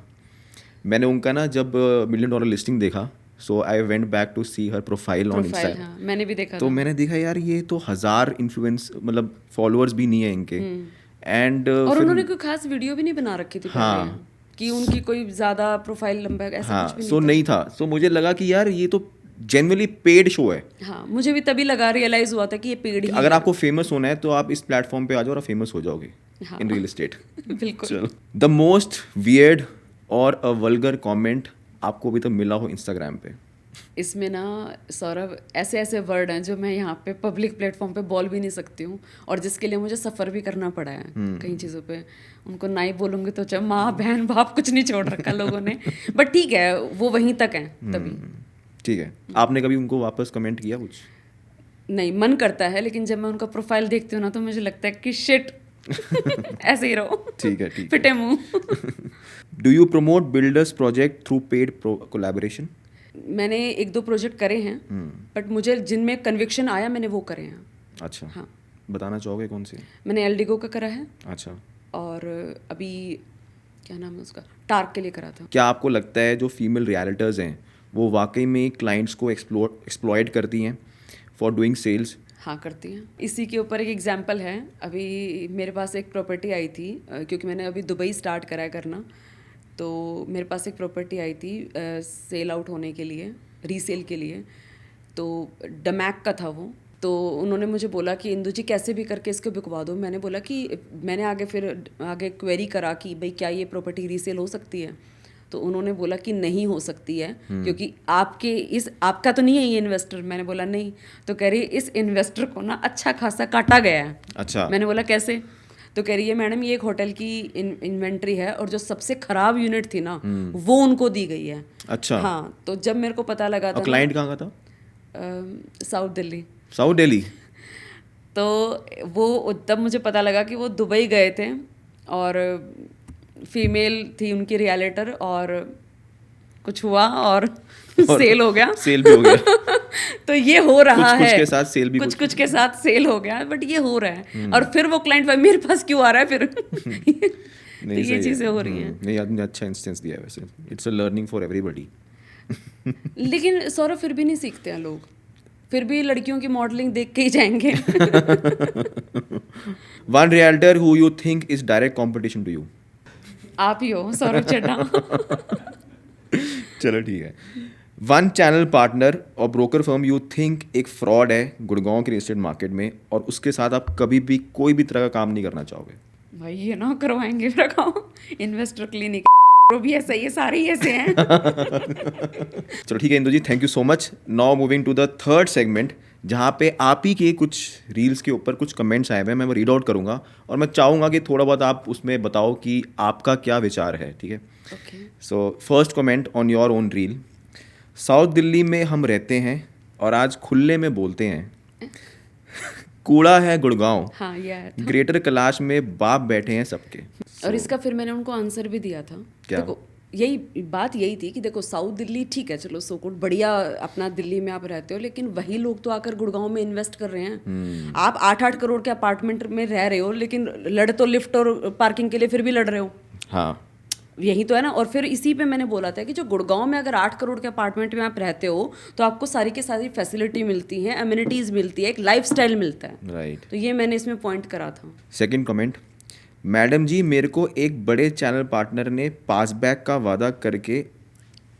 मैंने उनका ना जब $1 मिलियन लिस्टिंग देखा, so I went back to see her profile on Instagram. हाँ, मैंने भी देखा। तो मैंने देखा यार ये तो 1000 इन्फ्लुएंस मतलब फॉलोअर्स भी नहीं है इनके, एंड और उन्होंने कोई खास वीडियो भी नहीं बना रखी थी पहले कि उनकी कोई ज्यादा प्रोफाइल लंबा ऐसा कुछ भी नहीं था। नहीं था। सो मुझे लगा कि यार ये तो जेन्युइनली पेड शो है। हाँ, मुझे भी तभी लगा, रियलाइज हुआ था कि ये पेड ही है। अगर आपको फेमस होना है तो आप इस प्लेटफॉर्म पे आ जाओ और फेमस हो जाओगे इन रियल एस्टेट। बिल्कुल। द मोस्ट वियर्ड और अ वल्गर कमेंट आपको अभी तक मिला हो इंस्टाग्राम पे? इसमें ना सौरभ ऐसे ऐसे वर्ड हैं जो मैं यहाँ पे पब्लिक प्लेटफॉर्म पे बोल भी नहीं सकती हूँ, और जिसके लिए मुझे सफ़र भी करना पड़ा है कई चीज़ों पे। उनको ना ही बोलूँगी तो जब माँ बहन बाप कुछ नहीं छोड़ रखा लोगों ने, बट ठीक है, वो वहीं तक है तभी। ठीक है। आपने कभी उनको वापस कमेंट किया कुछ? नहीं, मन करता है, लेकिन जब मैं उनका प्रोफाइल देखती हूँ ना तो मुझे लगता है कि शिट ऐसे ही रहो। ठीक है, फिटे मुँह। Do you promote builders project through paid collaboration? मैंने 1-2 प्रोजेक्ट करे हैं, बट मुझे जिनमें कन्विक्शन आया मैंने वो करे हैं। अच्छा, हाँ। बताना चाहोगे कौन से? मैंने एल्डिगो का करा है। अच्छा। और अभी क्या नाम है उसका, टार्क के लिए करा था। क्या आपको लगता है जो फीमेल रियल्टर्स हैं वो वाकई में क्लाइंट्स को एक्सप्लॉयट करती हैं फॉर डूइंग सेल्स? हाँ करती हैं। इसी के ऊपर एक एग्जांपल है। अभी मेरे पास एक प्रॉपर्टी आई थी, क्योंकि मैंने अभी दुबई स्टार्ट करा है करना, तो मेरे पास एक प्रॉपर्टी आई थी सेल आउट होने के लिए, रीसेल के लिए। तो डमैक का था वो। तो उन्होंने मुझे बोला कि इंदु जी कैसे भी करके इसको बिकवा दो। मैंने बोला कि मैंने आगे क्वेरी करा कि भाई क्या ये प्रॉपर्टी रीसेल हो सकती है। तो उन्होंने बोला कि नहीं हो सकती है, क्योंकि आपका तो नहीं है ये इन्वेस्टर। मैंने बोला नहीं। तो कह रही इस इन्वेस्टर को ना अच्छा खासा काटा गया है। अच्छा। मैंने बोला कैसे? तो कह रही है मैडम ये एक होटल की इन्वेंट्री है और जो सबसे खराब यूनिट थी ना वो उनको दी गई है। अच्छा। हाँ, तो जब मेरे को पता लगा था, क्लाइंट कहाँ का था? साउथ दिल्ली। साउथ दिल्ली। तो वो तब मुझे पता लगा कि वो दुबई गए थे और फीमेल थी उनकी रियलिटर, और कुछ हुआ और सेल हो गया। सेल भी हो गया। तो ये हो रहा है, कुछ के साथ सेल भी, कुछ के साथ सेल हो गया, बट ये हो रहा है। और फिर वो क्लाइंट मेरे पास क्यों आ रहा है फिर? तो ये चीजें हो रही हैं। नहीं, आपने अच्छा इंस्टेंस दिया है वैसे। It's a learning for everybody. लेकिन सौरभ फिर भी नहीं सीखते हैं लोग, फिर भी लड़कियों की मॉडलिंग देख के ही जाएंगे। One realtor who you think is direct competition to you? आप ही हो, सौरभ चड्ढा। चलो ठीक है। वन चैनल पार्टनर और ब्रोकर फर्म यू थिंक एक फ्रॉड है गुड़गांव के रियल एस्टेट मार्केट में, और उसके साथ आप कभी भी कोई भी तरह का काम नहीं करना चाहोगे? भाई ये ना करवाएंगे इन्वेस्टर क्लिनिक भी ऐसा ही है, सारे ही ऐसे हैं। चलो ठीक है Indu ji, thank you so much. Now moving to the third segment, जहाँ पे आप ही के कुछ रील्स के ऊपर कुछ कमेंट्स आए हुए हैं, मैं वो रीड आउट करूँगा और मैं चाहूँगा कि थोड़ा बहुत आप उसमें बताओ कि आपका क्या विचार है, ठीक है? So first comment on your own reel: south Delhi में हम रहते हैं और आज खुले में बोलते हैं, कूड़ा है गुड़गांव, हाँ यार। ग्रेटर कैलाश में बाप बैठे हैं सबके। और इसका फिर मैंने उनको आंसर भी दिया था। क्या? देखो यही बात यही थी कि देखो साउथ दिल्ली ठीक है, चलो सो कोड बढ़िया, अपना दिल्ली में आप रहते हो, लेकिन वही लोग तो आकर गुड़गांव में इन्वेस्ट कर रहे हैं। आप 8-8 करोड़ के अपार्टमेंट में रह रहे हो, लेकिन लड़ तो लिफ्ट और पार्किंग के लिए फिर भी लड़ रहे हो। हाँ, यही तो है ना। और फिर इसी पे मैंने बोला था कि जो गुड़गांव में अगर 8 करोड़ के अपार्टमेंट में आप रहते हो तो आपको सारी की सारी फैसिलिटी मिलती हैं, एमिनिटीज़ मिलती है, एक लाइफस्टाइल मिलता है। राइट। तो ये मैंने इसमें पॉइंट करा था। सेकंड कमेंट: मैडम जी मेरे को एक बड़े चैनल पार्टनर ने पासबैक का वादा करके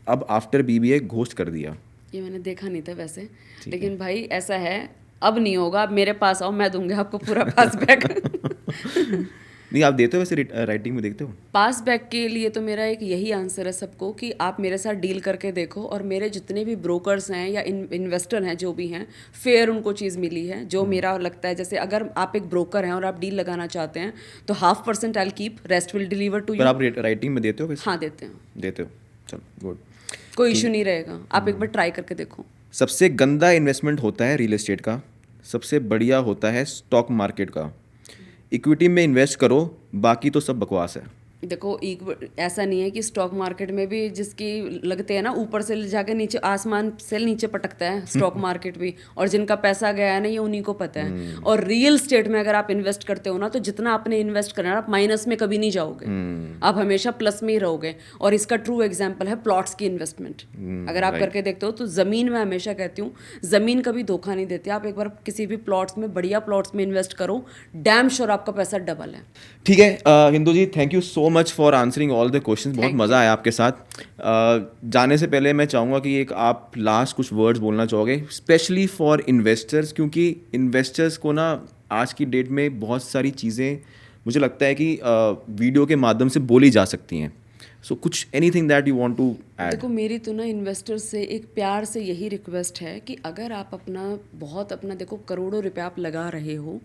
अब आफ्टर बीबीए घोस्ट कर दिया। ये मैंने देखा नहीं था वैसे, लेकिन भाई ऐसा है, अब नहीं होगा। अब मेरे पास आओ, मैं दूंगा आपको पूरा पासबैक। नहीं, आप देते हो वैसे, राइटिंग में देखते हो? पास बैक के लिए तो मेरा एक यही आंसर है सबको कि आप मेरे साथ डील करके देखो, और मेरे जितने भी ब्रोकर्स हैं या इन्वेस्टर हैं जो भी हैं, फेयर उनको चीज़ मिली है जो मेरा लगता है। जैसे अगर आप एक ब्रोकर हैं और आप डील लगाना चाहते हैं तो 0.5% I keep, rest will deliver to you. पर आप राइटिंग में देते हो वैसे? हाँ देते हैं। देते हो, चलो गुड, कोई इशू नहीं रहेगा, आप एक बार ट्राई करके देखो। सबसे गंदा इन्वेस्टमेंट होता है रियल एस्टेट का, सबसे बढ़िया होता है स्टॉक मार्केट का। इक्विटी में इन्वेस्ट करो, बाकी तो सब बकवास है। देखो ऐसा नहीं है कि स्टॉक मार्केट में भी जिसकी लगते हैं ना ऊपर से जाके नीचे, आसमान से नीचे पटकता है स्टॉक मार्केट भी, और जिनका पैसा गया है ना ये उन्हीं को पता है। और रियल स्टेट में अगर आप इन्वेस्ट करते हो ना, तो जितना आपने इन्वेस्ट करना है आप माइनस में कभी नहीं जाओगे, आप हमेशा प्लस में ही रहोगे। और इसका ट्रू एग्जाम्पल है प्लॉट्स की इन्वेस्टमेंट। अगर आप करके देखते हो तो ज़मीन, मैं हमेशा कहती हूँ ज़मीन कभी धोखा नहीं देती। आप एक बार किसी भी प्लॉट्स में, बढ़िया प्लॉट्स में इन्वेस्ट करो, डैम श्योर आपका पैसा डबल है। ठीक है हिंदू ji, thank you so much for answering all the questions. बहुत मज़ा आया आपके साथ। जाने से पहले मैं चाहूँगा कि एक आप लास्ट कुछ वर्ड्स बोलना चाहोगे, स्पेशली फॉर इन्वेस्टर्स, क्योंकि इन्वेस्टर्स को ना आज की डेट में बहुत सारी चीज़ें मुझे लगता है कि वीडियो के माध्यम से बोली जा सकती हैं। सो कुछ anything that you want to add? देखो मेरी तो ना इन्वेस्टर्स से एक प्यार से यही रिक्वेस्ट है कि अगर आप अपना देखो करोड़ों रुपए आप लगा रहे हो,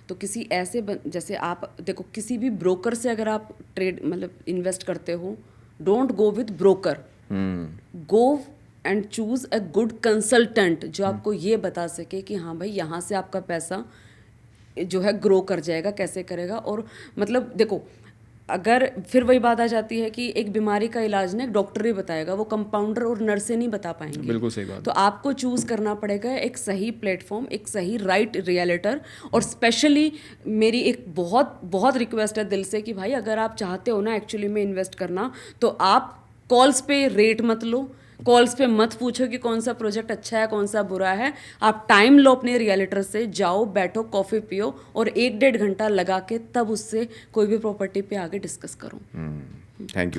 तो किसी ऐसे जैसे आप देखो किसी भी ब्रोकर से अगर आप ट्रेड मतलब इन्वेस्ट करते हो, don't go with broker, go and choose a good consultant जो आपको ये बता सके कि हाँ भाई यहाँ से आपका पैसा जो है ग्रो कर जाएगा, कैसे करेगा। और मतलब देखो अगर फिर वही बात आ जाती है कि एक बीमारी का इलाज ना एक डॉक्टर ही बताएगा, वो कंपाउंडर और नर्सें नहीं बता पाएंगे। बिल्कुल सही बात। तो आपको चूज़ करना पड़ेगा एक सही प्लेटफॉर्म, एक सही राइट रियलिटर। और स्पेशली मेरी एक बहुत बहुत रिक्वेस्ट है दिल से कि भाई अगर आप चाहते हो ना एक्चुअली में इन्वेस्ट करना, तो आप कॉल्स पे रेट मत लो, कॉल्स पे मत पूछो कि कौन सा प्रोजेक्ट अच्छा है कौन सा बुरा है। आप टाइम लो अपने रियलिटर से, जाओ बैठो कॉफ़ी पियो और 1-1.5 घंटा लगा के तब उससे कोई भी प्रॉपर्टी पे आगे डिस्कस करो। Thank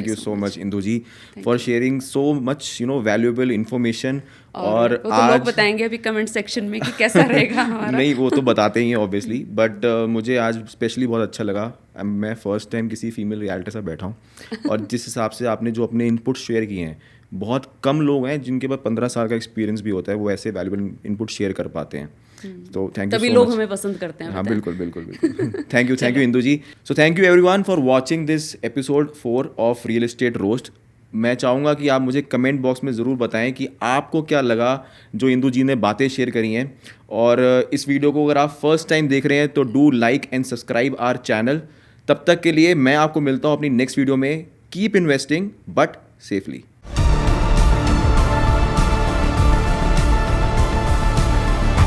you so much Indu ji for sharing so much valuable information. और वो तो आज लोग बताएंगे अभी कमेंट सेक्शन में कि कैसा रहेगा हमारा। नहीं, वो तो बताते ही हैं ऑब्वियसली, बट मुझे आज स्पेशली बहुत अच्छा लगा। मैं फर्स्ट टाइम किसी फीमेल रियलिटर से बैठा हूँ और जिस हिसाब से आपने जो अपने इनपुट शेयर किए हैं, बहुत कम लोग हैं जिनके पास 15 साल का एक्सपीरियंस भी होता है, वो ऐसे वैल्यूएबल इनपुट शेयर कर पाते हैं। तो थैंक यू तभी सो लोग मच। हमें पसंद करते हैं। हाँ बिल्कुल बिल्कुल बिल्कुल। Thank you Indu ji. So thank you everyone for watching this episode 4 of real estate roast. मैं चाहूँगा कि आप मुझे कमेंट बॉक्स में ज़रूर बताएं कि आपको क्या लगा जो इंदु जी ने बातें शेयर करी हैं। और इस वीडियो को अगर आप फर्स्ट टाइम देख रहे हैं तो do like and subscribe our channel. तब तक के लिए मैं आपको मिलता हूँ अपनी नेक्स्ट वीडियो में। Keep investing but safely.